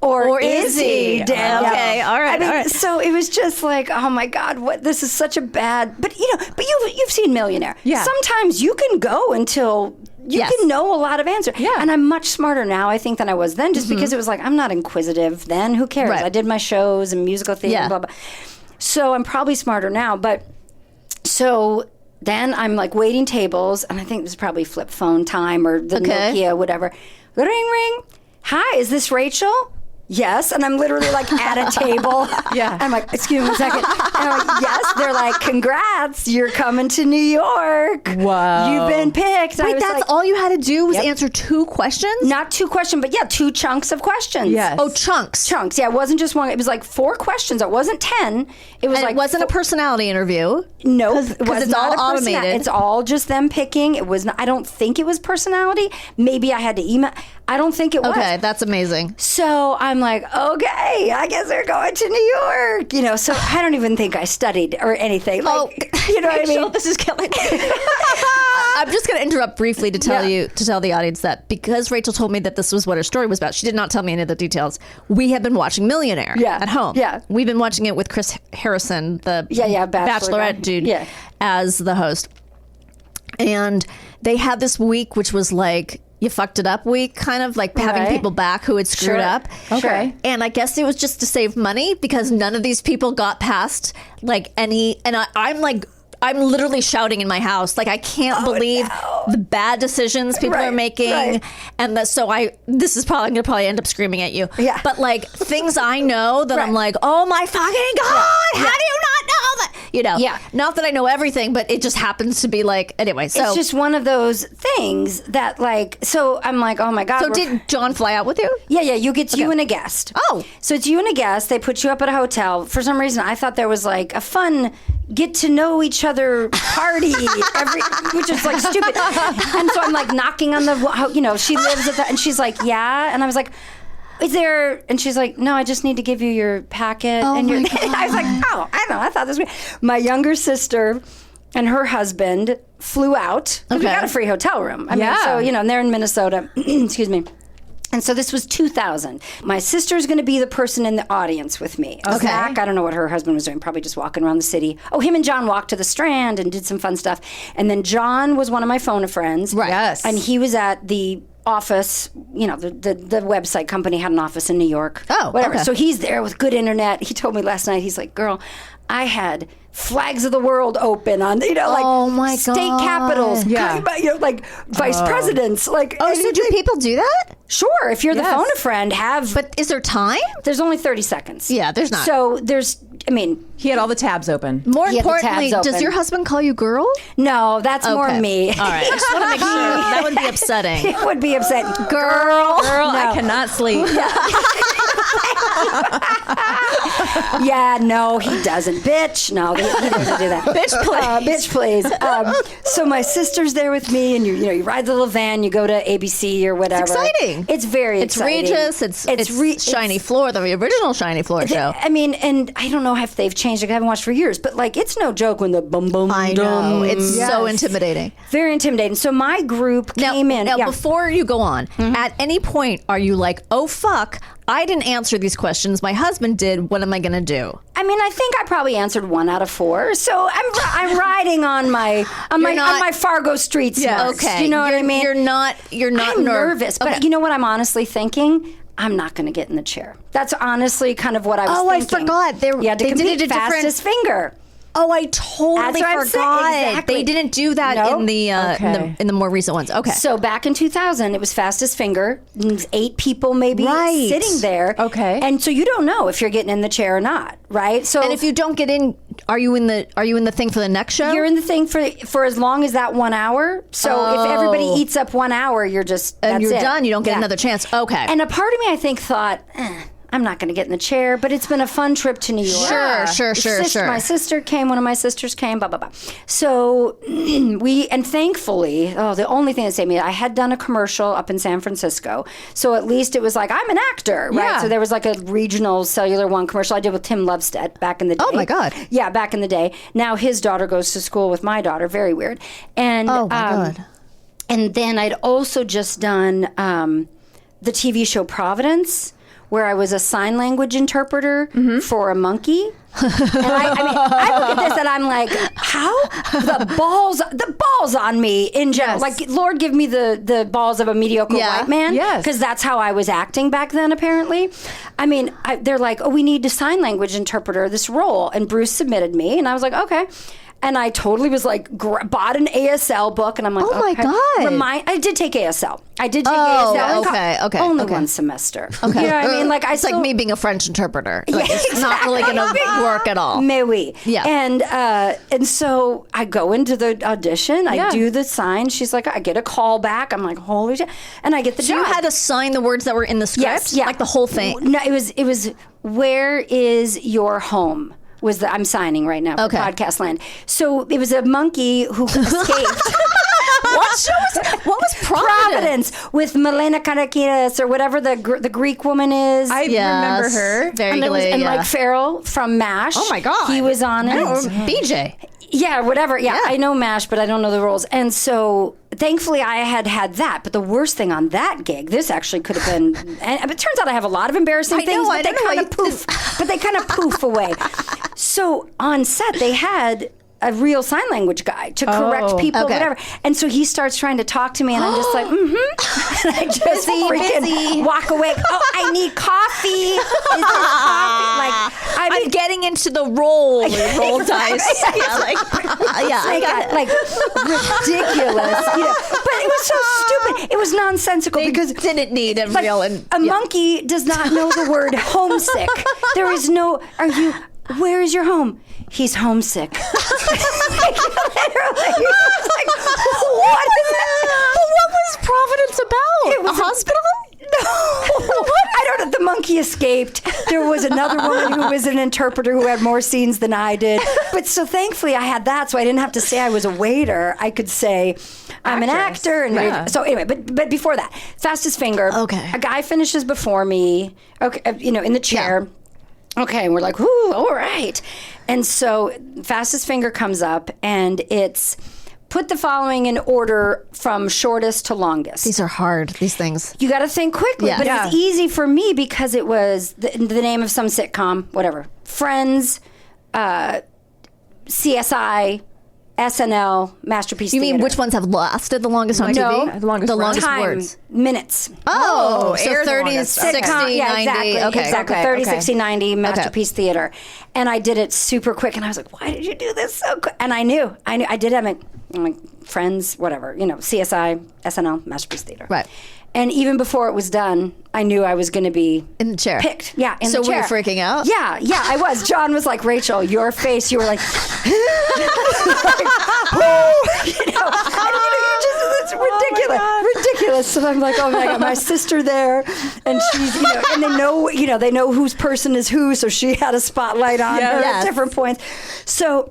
Or is he? Danielle? Okay, all right, I mean, all right. so it was just like, oh my God, what? This is such a bad. But you've seen Millionaire. Yeah. Sometimes you can go until you Yes. can know a lot of answers. Yeah. And I'm much smarter now, I think, than I was then, just because it was like I'm not inquisitive then. Who cares? Right. I did my shows and musical theater, Yeah. blah blah. So I'm probably smarter now, but so. Then I'm like waiting tables, and I think it was probably flip phone time or the Okay. Nokia, whatever. Ring, ring. Hi, is this Rachel? Yes. And I'm literally like at a table. Yeah. I'm like, excuse me a second. And I'm like, yes. They're like, congrats, you're coming to New York. Wow. You've been picked. I Wait, was that's like, all you had to do was answer 2 questions? not 2 questions, but yeah, 2 chunks of questions. Yes. Oh, chunks. Chunks. Yeah, it wasn't just one. It was like 4 questions. It wasn't 10. It was And like it wasn't a personality interview. Nope, it 'Cause was it's not all a personality. automated. It's all just them picking. It was not. I don't think it was personality. Maybe I had to email. I don't think it was. Okay, that's amazing. So I'm like, okay, I guess they're going to New York. So I don't even think I studied or anything. Like, you know what I Rachel, mean? this is killing me. I'm just going to interrupt briefly to tell the audience that because Rachel told me that this was what her story was about, she did not tell me any of the details. We have been watching Millionaire at home. Yeah. We've been watching it with Chris Harrison, the Bachelor guy. Bachelorette dude, Yeah. as the host. And they had this week, which was like, you fucked it up week, kind of like having people back who had screwed up. Okay. And I guess it was just to save money because none of these people got past like any, and I'm literally shouting in my house. Like, I can't believe the bad decisions people are making. Right. And this is probably, I'm going to probably end up screaming at you. Yeah. But like things I know that I'm like, oh my fucking God, how do you not know that? You know, not that I know everything, but it just happens to be like, anyway. So it's just one of those things that like, so I'm like, oh my God. So did John fly out with you? Yeah, you get you and a guest. Oh. So it's you and a guest. They put you up at a hotel. For some reason, I thought there was like a fun get to know each other party, which is like stupid. And so I'm like knocking on the, she lives at and she's like, yeah. And I was like, is there, and she's like, no, I just need to give you your packet. And your, I was like, oh, I know, I thought this was my younger sister and her husband flew out. We got a free hotel room. I mean, so, and they're in Minnesota. Excuse me. And so this was 2000. My sister's going to be the person in the audience with me. Okay. Zach, I don't know what her husband was doing, probably just walking around the city. Oh, him and John walked to the Strand and did some fun stuff. And then John was one of my phone friends. Right. Yes. And he was at the office, the website company had an office in New York. Oh, whatever. okay. So he's there with good internet. He told me last night, he's like, girl, I had flags of the world open on, Oh my state God. capitals, like vice presidents. Like, Oh, so do people do that? Sure, if you're the phone a friend, But is there time? there's only 30 seconds. Yeah, there's not. So He had all the tabs open. More He had the importantly, tabs does open. your husband call you girl? no, that's more Okay. me. All right. I just want to make sure. That would be upsetting. It would be upsetting. Girl. Girl, No. I cannot sleep. Yeah, no, he doesn't. Bitch, no, he doesn't do that. Bitch, please. So my sister's there with me, and you ride the little van, you go to ABC or whatever. It's exciting. It's very It's exciting. Regis. It's Shiny Floor, the original Shiny Floor show. I mean, and I don't know if they've changed it. I haven't watched for years, but like, it's no joke when the boom boom. I know. It's so intimidating. Very intimidating. So my group came in. Now, yeah. before you go on, at any point are you like, oh, fuck, I didn't answer these questions. My husband did. What am I going to do? I mean, I think I probably answered 1 out of 4. So I'm riding on my Fargo Street smarts. Okay. You know what I mean? You're not I'm nervous, but Okay. you know what I'm honestly thinking? I'm not going to get in the chair. That's honestly kind of what I was thinking. I forgot. You had to they compete did a different fastest finger. Oh, I totally That's what I'm saying. forgot. Exactly. They didn't do that Nope. in the more recent ones. Okay. So back in 2000, it was fastest finger. 8 people maybe Right. sitting there. Okay. And so you don't know if you're getting in the chair or not, right? So And if you don't get in, are you in the thing for the next show? you're in the thing for as long as that 1 hour. So if everybody eats up 1 hour, you're just and that's you're it. done. You don't get Yeah. another chance. Okay. And a part of me, I think, thought, I'm not going to get in the chair, but it's been a fun trip to New York. Sure. My sister came, one of my sisters came, blah, blah, blah. So and thankfully, the only thing that saved me, I had done a commercial up in San Francisco. So at least it was like, I'm an actor, right? Yeah. So there was like a regional Cellular One commercial I did with Tim Lovestead back in the day. Oh, my God. Yeah, back in the day. Now his daughter goes to school with my daughter. Very weird. And, oh, my God. And then I'd also just done the TV show Providence, where I was a sign language interpreter for a monkey. And I look at this and I'm like, how? The balls on me in general. Yes. Like, Lord, give me the balls of a mediocre white man. Yes. Because that's how I was acting back then, apparently. I mean, they're like, oh, we need a sign language interpreter, this role. And Bruce submitted me. And I was like, okay. And I totally was like, bought an ASL book, and I'm like, Oh, my okay. God. I did take ASL. I did take ASL. Okay. Only one semester. Okay. You know what I mean? Like, It's like me being a French interpreter. Like, it's not really going to work at all. Mais oui. Yeah. And so I go into the audition. I do the sign. She's like, I get a call back. I'm like, holy shit. And I get the So job. you had to sign the words that were in the script? Yes, yeah. Like the whole thing? No, it was where is your home? I'm signing right now for Okay. Podcast Land. So it was a monkey who escaped. What was Providence? with Milena Karakidas or whatever the Greek woman is. I remember her. Very and good. Mike Farrell from MASH. Oh, my God. He was on it. BJ. Yeah, whatever. Yeah, I know MASH, but I don't know the rules. And so thankfully I had that. But the worst thing on that gig, this actually could have been, and it turns out I have a lot of embarrassing things, but they kind of poof away. So on set, they had a real sign language guy to correct people, whatever. And so he starts trying to talk to me, and I'm just like, and I just freaking walk away. Oh, I need coffee. Is there coffee? Like, I'm getting into the roll dice. I got it. Like ridiculous. But it was so stupid. It was nonsensical because didn't need a real a monkey does not know the word homesick. There is no. Where is your home? He's homesick. Literally. Like, what is that? But what was Providence about? It was a hospital? No. I don't know. The monkey escaped. There was another woman who was an interpreter who had more scenes than I did. But so thankfully I had that, so I didn't have to say I was a waiter. I could say I'm an actor. And so anyway, but before that, fastest finger. Okay. A guy finishes before me. Okay, in the chair. Yeah. Okay, and we're like, whoo, all right. And so fastest finger comes up, and it's put the following in order from shortest to longest. These are hard, these things. You got to think quickly, but it was easy for me because it was the name of some sitcom, whatever. Friends, CSI, SNL, Masterpiece You Theater. mean which ones have lasted the longest on No, TV? the longest time, words. minutes. Oh, so air the 30, longest. 60, Sitcom, 90. Exactly. 30, okay. 60, 90, Masterpiece Theater. And I did it super quick, and I was like, why did you do this so quick? And I knew. I did have I'm like, Friends, whatever, CSI, SNL, Masterpiece Theater. Right. And even before it was done, I knew I was going to be in the chair. Picked. Yeah, in so the chair. So were you freaking out? Yeah, I was. John was like, Rachel, your face, you were like, it's ridiculous. So I'm like, oh my God, my sister there, and she's, and they know whose person is who, so she had a spotlight on her at different points. So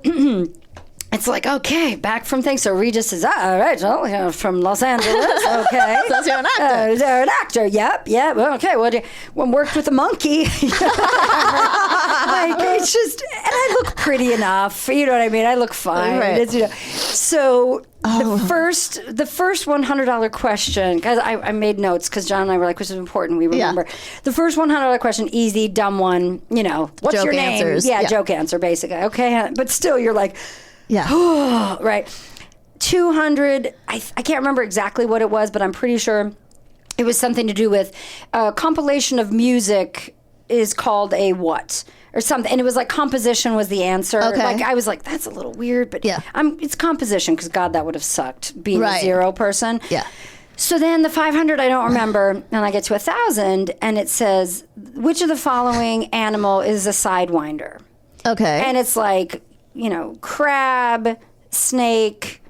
it's like, okay, back from things. So Regis is, Rachel, from Los Angeles. Okay. So you're an actor. You're an actor. Yep. Well, okay. Well, worked with a monkey. Like, it's just, and I look pretty enough. You know what I mean? I look fine. Right. So the first $100 question, because I made notes because John and I were like, this is important. We remember. The first $100 question, easy, dumb one, what's joke your name? Answers. Yeah, joke answer, basically. Okay. But still, you're like, right. 200, I can't remember exactly what it was, but I'm pretty sure it was something to do with a compilation of music is called a what? Or something. And it was like composition was the answer. Okay. Like I was like, that's a little weird, but it's composition because God, that would have sucked being a zero person. Yeah. So then the 500, I don't remember, and I get to 1,000, and it says, which of the following animal is a sidewinder? Okay. And it's like, crab, snake,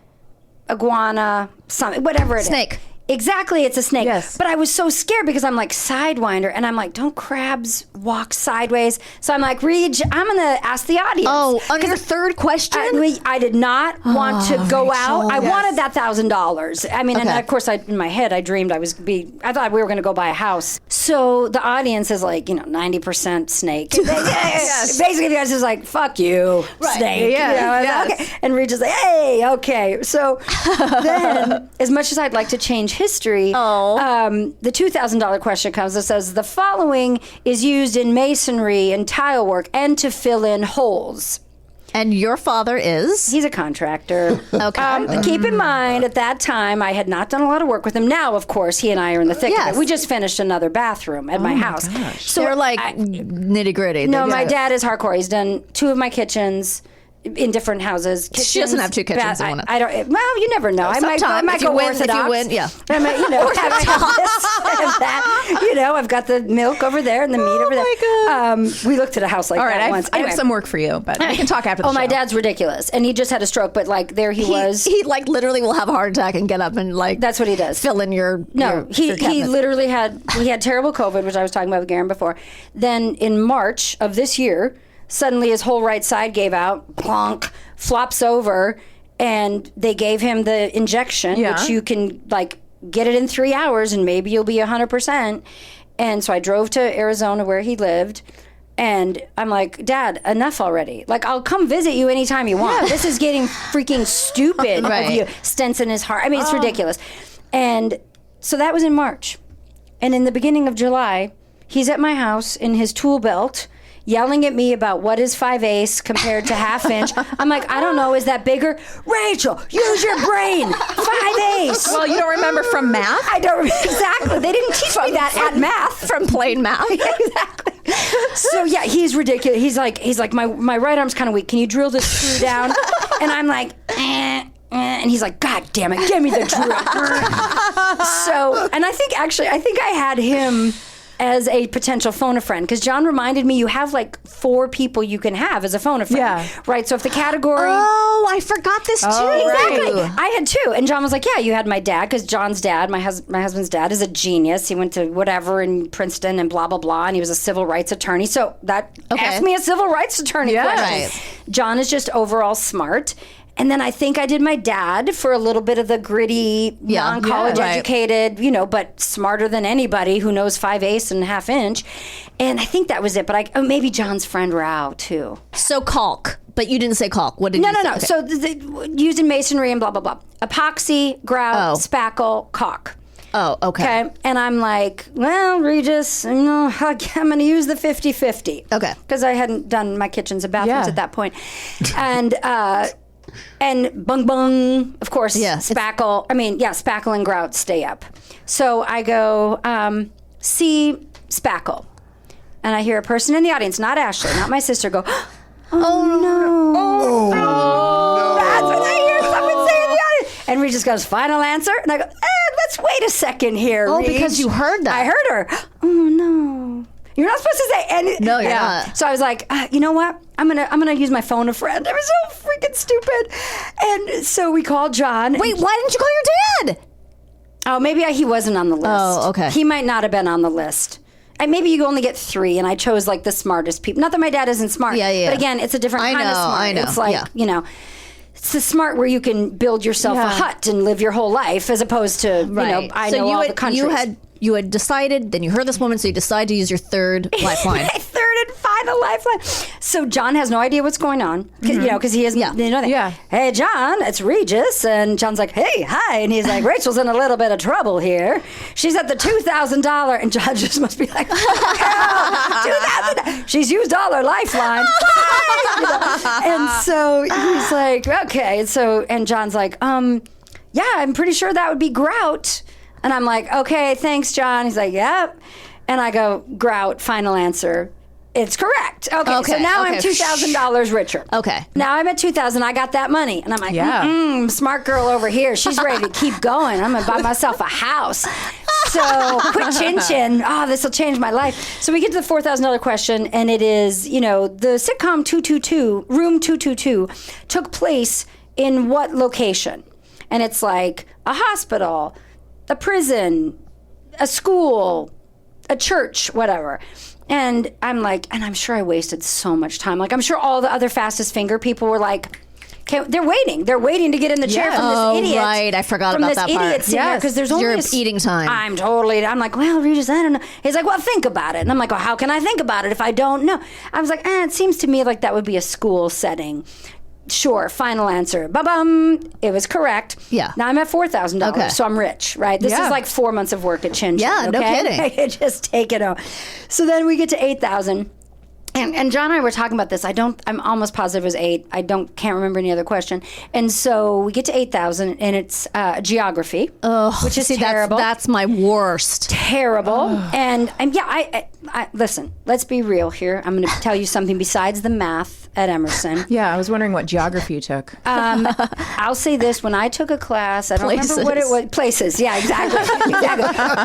iguana, something, whatever it is. Snake. Exactly, it's a snake. Yes. But I was so scared because I'm like, sidewinder, and I'm like, don't crabs walk sideways? So I'm like, Reg, I'm going to ask the audience. Oh, on your third question? I did not want to go out. I wanted that $1,000. I mean, and of course, in my head, I dreamed I thought we were going to go buy a house. So the audience is like, 90% snake. Basically, the audience is like, fuck you, snake. Yeah. Okay. And Reg is like, hey, okay. So then, as much as I'd like to change history, the $2,000 question comes that says, the following is used in masonry and tile work and to fill in holes. And your father is? He's a contractor. Okay. Keep in mind, at that time, I had not done a lot of work with him. Now, of course, he and I are in the thick of it. We just finished another bathroom at my house. Gosh. So they're like nitty gritty. No, my dad is hardcore. He's done 2 of my kitchens in different houses. She doesn't have 2 kitchens in one. I don't. Well, you never know. I might go orthodox. If you win, I might, have this and that. I've got the milk over there and the meat over there. Oh my God. We looked at a house like that once. I have some work for you, but we can talk after the show. My dad's ridiculous, and he just had a stroke, but there he was. He literally will have a heart attack and get up and that's what he does. Fill in your he literally had terrible COVID, which I was talking about with Garen before. Then in March of this year, suddenly his whole right side gave out, plonk, flops over, and they gave him the injection, which you can get it in 3 hours and maybe you'll be 100%. And so I drove to Arizona where he lived, and I'm like, Dad, enough already. I'll come visit you anytime you want. This is getting freaking stupid of you. Stents in his heart. I mean, it's ridiculous. And so that was in March. And in the beginning of July, he's at my house in his tool belt, yelling at me about what is 5/8 compared to half inch. I'm like, I don't know. Is that bigger? Rachel, use your brain. 5/8. Well, you don't remember from math? I don't exactly. They didn't teach me that at math. From plain math. Exactly. So yeah, he's ridiculous. He's like my right arm's kind of weak. Can you drill this screw down? And I'm like, and he's like, God damn it, give me the drill. So, and I think I had him as a potential phone-a-friend, because John reminded me you have like 4 people you can have as a phone-a-friend. Yeah. Right. So if the category. Oh, I forgot this too. Exactly. I had 2. And John was like, yeah, you had my dad, because John's dad, my husband's dad, is a genius. He went to whatever in Princeton and blah, blah, blah. And he was a civil rights attorney. So that asked me a civil rights attorney question. Right. John is just overall smart. And then I think I did my dad for a little bit of the gritty, non-college educated, but smarter than anybody who knows 5/8 and half inch. And I think that was it. But maybe John's friend Rao too. So caulk, but you didn't say caulk. What did you say? No. Okay. So used in masonry and blah, blah, blah. Epoxy, grout, spackle, caulk. Oh, okay. And I'm like, well, Regis, I'm going to use the 50-50. Okay. Because I hadn't done my kitchens and bathrooms at that point. And bung bung, of course, spackle. Spackle and grout stay up. So I go, see spackle. And I hear a person in the audience, not Ashley, not my sister, go, oh no. That's what I hear someone say in the audience. And Regis goes, final answer? And I go, let's wait a second here, Oh, Reg. because you heard that. I heard her. Oh no. You're not supposed to say anything. No, you're not. So I was like, you know what? I'm gonna use my phone a friend. I was so freaking stupid. And so we called John. Wait, why didn't you call your dad? Oh, maybe he wasn't on the list. Oh, okay. He might not have been on the list. And maybe you only get 3, and I chose like the smartest people. Not that my dad isn't smart. Yeah. But again, it's a different kind of smart. I know. It's like, it's the smart where you can build yourself a hut and live your whole life, as opposed to, I know all the countries. You had decided, then you heard this woman, so you decided to use your third lifeline. Third and final lifeline. So John has no idea what's going on, because he has Hey, John, it's Regis. And John's like, hey, hi. And he's like, Rachel's in a little bit of trouble here. She's at the $2,000. And John just must be like, $2,000. She's used all her lifeline. And so he's like, okay. And John's like, yeah, I'm pretty sure that would be grout. And I'm like, okay, thanks, John. He's like, yep. And I go, grout, final answer. It's correct. Okay, so now I'm $2,000 richer. Okay. Now I'm at $2,000. I got that money. And I'm like, smart girl over here. She's ready to keep going. I'm going to buy myself a house. So quick chin. Oh, this will change my life. So we get to the $4,000 question, and it is, the sitcom 222, Room 222, took place in what location? And it's like a hospital, a prison, a school, a church, whatever. And I'm like, and I'm sure I wasted so much time. Like, I'm sure all the other fastest finger people were like, they're waiting. They're waiting to get in the chair from this idiot. Oh, right. I forgot about that part. Because there's only eating time. I'm like, well, Regis, I don't know. He's like, well, think about it. And I'm like, well, how can I think about it if I don't know? I was like, it seems to me like that would be a school setting. Sure, final answer. Ba-bum. It was correct. Yeah. Now I'm at $4,000, Okay. so I'm rich, right? This is like 4 months of work at Chin Chin. Yeah, no kidding. I could just take it on. So then we get to $8,000. And John and I were talking about this. I'm almost positive it was 8. Can't remember any other question. And so we get to 8,000, and it's geography, which is terrible. That's my worst. Terrible. And I listen, let's be real here. I'm going to tell you something besides the math at Emerson. Yeah, I was wondering what geography you took. I'll say this. When I took a class, I don't remember what it was. Places. Yeah, exactly.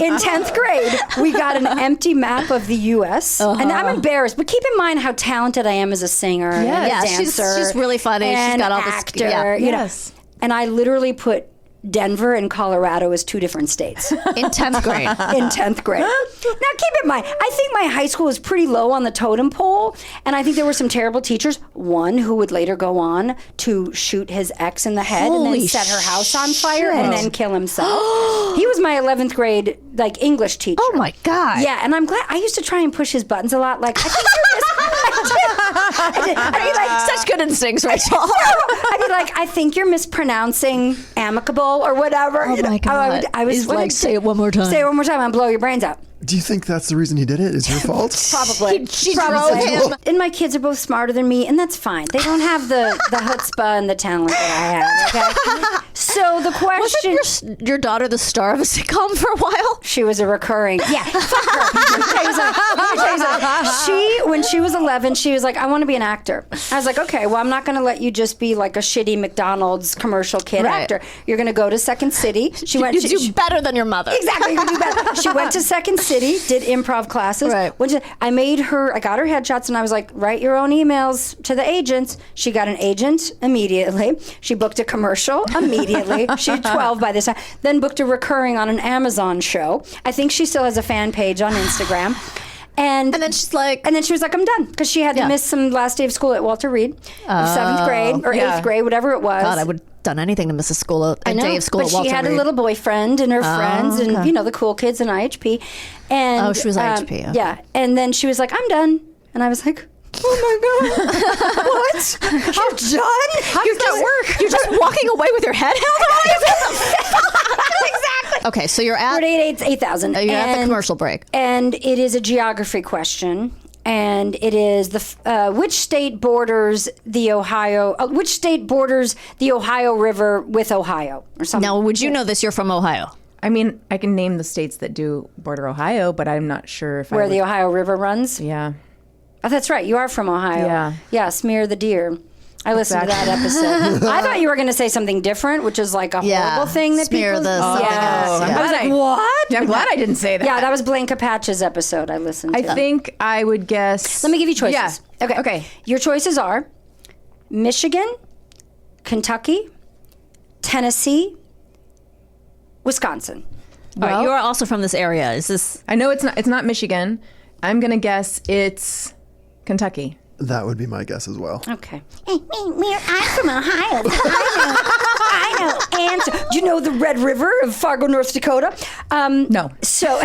In 10th grade, we got an empty map of the U.S. And I'm embarrassed, but keep in mind how talented I am as a singer and a dancer. She's really funny. She's got all actor, this. Yes. And I literally put Denver and Colorado as 2 different states. In 10th grade. In 10th grade. Now, keep in mind, I think my high school was pretty low on the totem pole, and I think there were some terrible teachers. One who would later go on to shoot his ex in the head and then set her house on fire and then kill himself. He was my 11th grade, English teacher. Oh, my God. Yeah, and I'm glad. I used to try and push his buttons a lot. Like, I think you're this. I'd be like, Such good instincts, Rachel. I'd be like, I think you're mispronouncing amicable or whatever. Oh my God. I was He's like, say it one more time. Say it one more time. I'll blow your brains out. Do you think that's the reason he did it? Is your fault? Probably. She Probably. drove him. And my kids are both smarter than me, and that's fine. They don't have the chutzpah and the talent that I have. Okay? So the question... Wasn't your daughter the star of a sitcom for a while? She was a recurring... Yeah, fuck her. Let me tell you something. When she was 11, she was like, I want to be an actor. I was like, okay, well, I'm not going to let you just be like a shitty McDonald's commercial kid actor. You're going to go to Second City. You do better than your mother. Exactly, you do better. She went to Second City, did improv classes. Right. I got her headshots, and I was like, write your own emails to the agents. She got an agent immediately. She booked a commercial immediately. She had 12 by this time. Then booked a recurring on an Amazon show. I think she still has a fan page on Instagram. And then she's like... And then she was like, I'm done. Because she had to miss some last day of school at Walter Reed. 7th grade or 8th grade, whatever it was. God, I would have done anything to miss a day of school but at Walter she had Reed. a little boyfriend and her friends and, the cool kids in IHP. And, she was IHP. Okay. Yeah. And then she was like, I'm done. And I was like, oh my God. What? You're done? How does that work? You're just walking away with your head held Exactly. Okay, so you're at... 8,000. You're at the commercial break. And it is a geography question. And it is which state borders the Ohio River with Ohio or something. Now, would you know this? You're from Ohio. I mean, I can name the states that do border Ohio, but I'm not sure if where the Ohio River runs. Yeah. Oh, that's right. You are from Ohio. Yeah. Yeah, Smear the Deer. I listened to that episode. I thought you were going to say something different, which is like a horrible thing that Smear people... the something else. I was like, what? Yeah, I'm glad I didn't say that. Yeah, that was Blanca Patch's episode I listened to. I think I would guess... Let me give you choices. Yeah. Okay. Your choices are Michigan, Kentucky, Tennessee, Wisconsin. All right, you are also from this area. Is this... I know it's not Michigan. I'm going to guess it's Kentucky. That would be my guess as well. Okay. Hey, I'm from Ohio. I know. And do you know the Red River of Fargo, North Dakota? No. So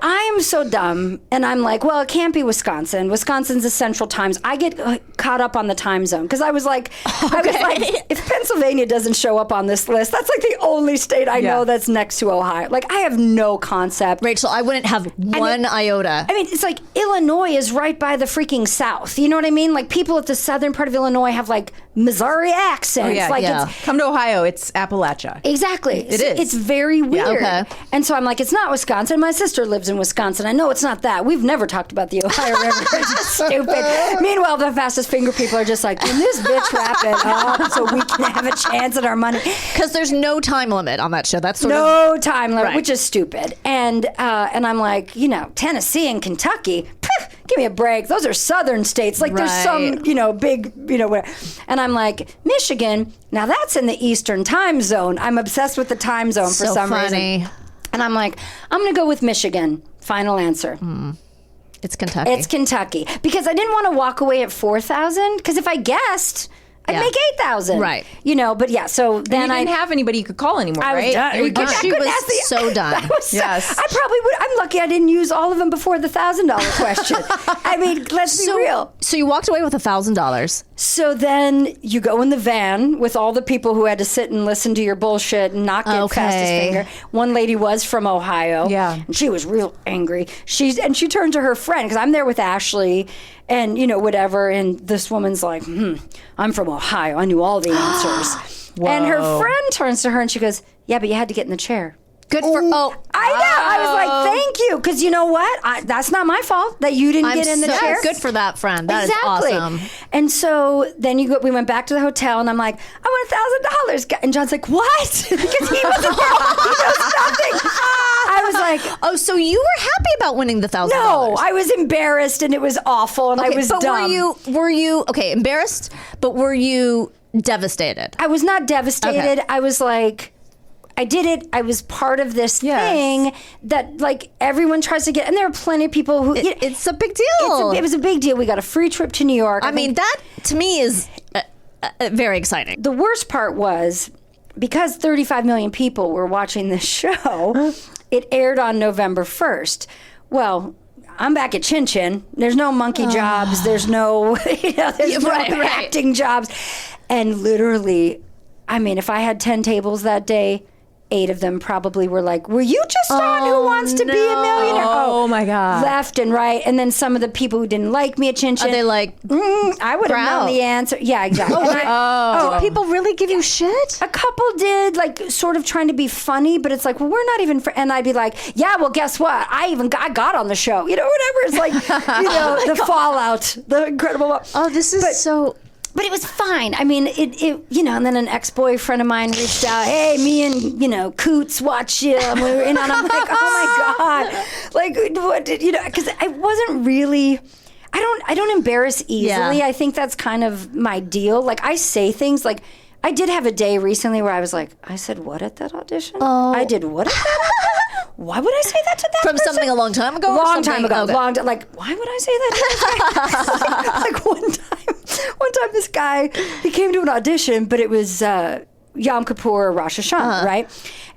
I am so dumb, and I'm like, well, it can't be Wisconsin. Wisconsin's the Central Times. I get caught up on the time zone because I was like, if Pennsylvania doesn't show up on this list, that's like the only state I know that's next to Ohio. Like, I have no concept. Rachel, I wouldn't have one iota. I mean, it's like Illinois is right by the freaking South. You know what I mean? Like, people at the southern part of Illinois have like Missouri accents. It's come to Ohio, it's Appalachia. Exactly. It is. It's very weird. okay. And so I'm like, it's not Wisconsin. My sister lives in Wisconsin. I know it's not that. We've never talked about the Ohio River. It's just stupid. Meanwhile, the fastest finger people are just like, can this bitch wrap it up so we can have a chance at our money? Because there's no time limit on that show. That's sort of... No time limit, Right. which is stupid. And I'm like, Tennessee and Kentucky, give me a break. Those are southern states. Like, there's some, big, whatever. And I'm like, Michigan, now that's in the Eastern time zone. I'm obsessed with the time zone for some reason. And I'm like, I'm going to go with Michigan. Final answer. It's Kentucky. It's Kentucky. Because I didn't want to walk away at 4,000. Because if I guessed, I'd make 8,000. Right. But yeah, so then you didn't have anybody you could call anymore, I was right? done. She was so done. Yes. I probably would. I'm lucky I didn't use all of them before the $1,000 question. I mean, let's be real. So you walked away with $1,000. So then you go in the van with all the people who had to sit and listen to your bullshit and not get fastest finger. One lady was from Ohio. Yeah. And she was real angry. She turned to her friend, because I'm there with Ashley and, whatever. And this woman's like, I'm from Ohio. I knew all the answers. And her friend turns to her and she goes, yeah, but you had to get in the chair. Good for... I know. I was like, thank you. Because you know what? That's not my fault that you didn't get in the chair. Good for that friend. That is awesome. And so then we went back to the hotel and I'm like, I want $1,000. And John's like, what? Because he wasn't there. He knows nothing. I was like, oh, so you were happy about winning the $1,000? No, I was embarrassed and it was awful and I was dumb. Were you embarrassed, but were you devastated? I was not devastated. Okay. I was like, I did it. I was part of this thing that, like, everyone tries to get. And there are plenty of people who... It's a big deal. It was a big deal. We got a free trip to New York. I mean, that, to me, is very exciting. The worst part was, because 35 million people were watching this show, it aired on November 1st. Well... I'm back at Chin Chin. There's no monkey jobs. There's no, there's no acting jobs. And literally, I mean, if I had 10 tables that day, 8 of them probably were like, were you just on Who Wants to Be a Millionaire? Oh my God. Left and right. And then some of the people who didn't like me at Chin Chin. Are they like, I would have known the answer. Yeah, exactly. Did people really give you shit? A couple did, like, sort of trying to be funny, but it's like, well, we're not even and I'd be like, yeah, well, guess what? I got on the show. You know, whatever. It's like, the fallout, the incredible. Oh, this is so... But it was fine. I mean, it and then an ex-boyfriend of mine reached out. Hey, me and, Coots watch you. And we were in on. I'm like, oh my God. Like, what did, because I wasn't really, I don't embarrass easily. Yeah. I think that's kind of my deal. Like, I say things like, I did have a day recently where I was like, I said what at that audition? Oh. I did what at that audition? Why would I say that to that From person? something a long time ago? Long time ago. Okay. Like, why would I say that to that guy? Like, one time this guy, he came to an audition, but it was Yom Kippur or Rosh Hashanah, right?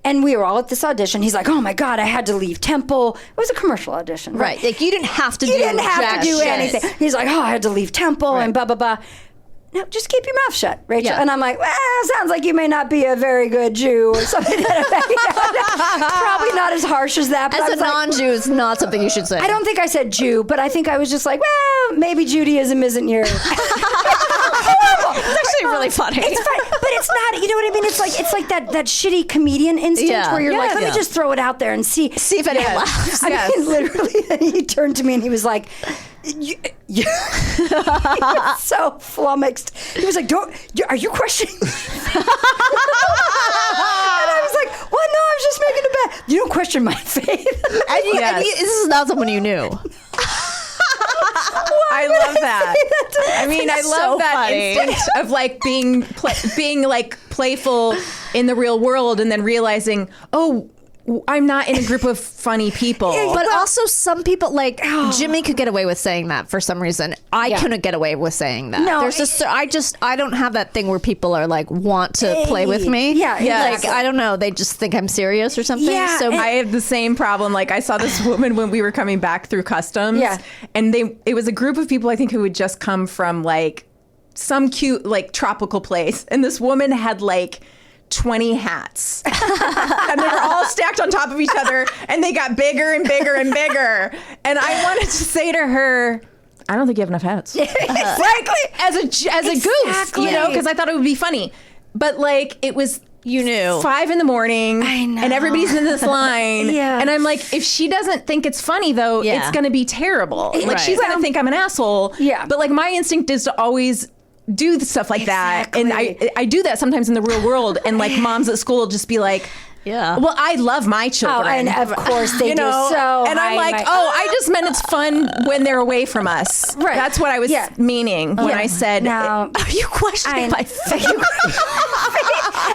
And we were all at this audition. He's like, oh my God, I had to leave Temple. It was a commercial audition. Right. Like, you didn't have to do anything. He's like, oh, I had to leave Temple and blah, blah, blah. No, just keep your mouth shut, Rachel. Yeah. And I'm like, well, sounds like you may not be a very good Jew or something. Probably not as harsh as that. But As a non-Jew, it's not something you should say. I don't think I said Jew, but I think I was just like, well, maybe Judaism isn't your... It's actually really funny. It's fine, but it's not. You know what I mean? It's like that shitty comedian instinct where you're like, let me just throw it out there and see if anyone laughs. I mean, literally, and he turned to me and he was like, he was so flummoxed. He was like, are you questioning me? And I was like, well, no, I was just making a bet. You don't question my faith. And this is not someone you knew. I love that. I mean, I love that instinct of like being like playful in the real world and then realizing, oh, I'm not in a group of funny people. But also some people, like Jimmy could get away with saying that for some reason. I couldn't get away with saying that. No, there's just I don't have that thing where people are like want to play with me. Yeah, Like, exactly. I don't know, they just think I'm serious or something. Yeah, so I have the same problem. Like, I saw this woman when we were coming back through customs. Yeah. And it was a group of people, I think, who had just come from like some cute like tropical place. And this woman had like 20 hats. And they were all stacked on top of each other and they got bigger and bigger and bigger. And I wanted to say to her, I don't think you have enough hats. Frankly, as a goof, because I thought it would be funny. But like, it was, 5 in the morning, I know. and everybody's in this line. Yeah. And I'm like, if she doesn't think it's funny, though, it's going to be terrible. Like, she's going to think I'm an asshole. Yeah. But like, my instinct is to always do stuff like that. And I do that sometimes in the real world. And like, moms at school will just be like, well, I love my children. Oh, and of course they do. So and I'm like, I just meant it's fun when they're away from us. Right. That's what I was meaning when I said, now, are you questioning my faith?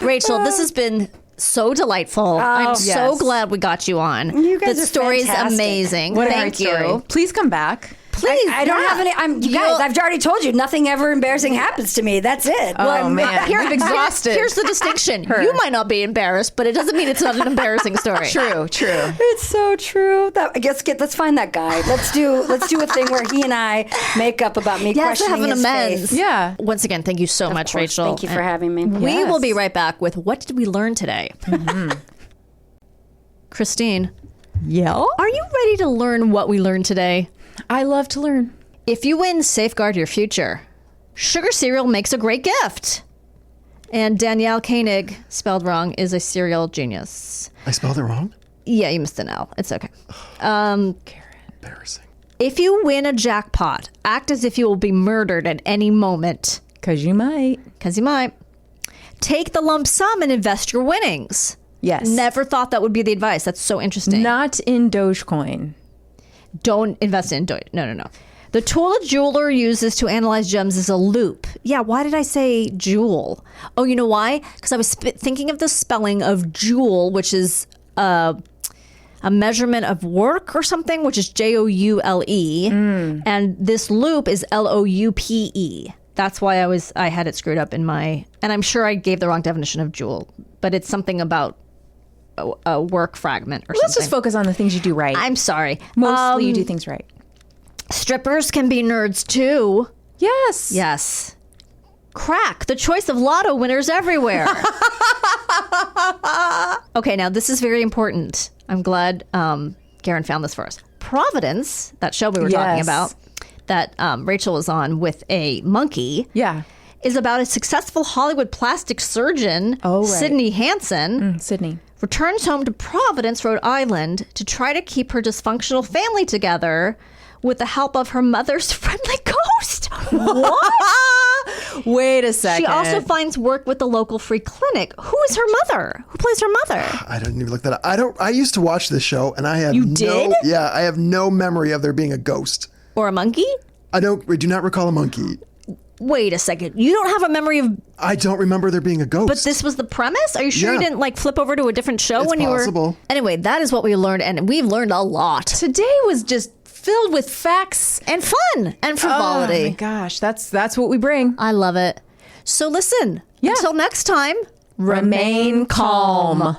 Rachel, this has been so delightful. I'm so glad we got you on. You guys the are story's fantastic. amazing. what a Thank great story. you. Please come back. Please. I don't have any. You guys, I've already told you, nothing ever embarrassing happens to me. That's it. Oh, man. We've exhausted. Here's the distinction. You might not be embarrassed, but it doesn't mean it's not an embarrassing story. True. It's so true. Let's find that guy. Let's do a thing where he and I make up about me questioning have an his amends. faith. Yeah. Once again, thank you so much, course. Rachel. Thank you for having me. We will be right back with What Did We Learn Today? Kristine, are you ready to learn what we learned today? I love to learn. If you win Safeguard Your Future, sugar cereal makes a great gift. And Danielle Koenig, spelled wrong, is a cereal genius. I spelled it wrong? Yeah, you missed an L. It's okay. Embarrassing. If you win a jackpot, act as if you will be murdered at any moment. Because you might. Because you might. Take the lump sum and invest your winnings. Yes. Never thought that would be the advice. That's so interesting. Not in Dogecoin. Don't invest in Doge. No. The tool a jeweler uses to analyze gems is a loop. Yeah, why did I say jewel? Oh, you know why? Because I was thinking of the spelling of jewel, which is a measurement of work or something, which is Joule. And this loop is Loupe. That's why I had it screwed up in my, and I'm sure I gave the wrong definition of jewel, but it's something about a work fragment or Let's something. just focus on the things you do right. I'm sorry. Mostly you do things right. Strippers can be nerds too. Yes. Yes. Crack, the choice of lotto winners everywhere. Okay, now this is very important. I'm glad Garen found this for us. Providence, that show we were talking Yes. about, that Rachel was on with a monkey, Yeah. is about a successful Hollywood plastic surgeon, Oh, right. Sydney Hansen, Sydney. returns home to Providence, Rhode Island, to try to keep her dysfunctional family together with the help of her mother's friendly ghost. What? Wait a second. She also finds work with the local free clinic. Who is her mother? Who plays her mother? I didn't even look that up. I used to watch this show, and I have You did? I have no memory of there being a ghost. Or a monkey? I do not recall a monkey. Wait a second. You don't have a memory of... I don't remember there being a ghost. But this was the premise? Are you sure you Yeah. didn't like flip over to a different show It's when you were... possible. Anyway, that is what we learned, and we've learned a lot. Today was just filled with facts. And fun. And frivolity. Oh my gosh, that's what we bring. I love it. So listen, Yeah. until next time, Remain calm.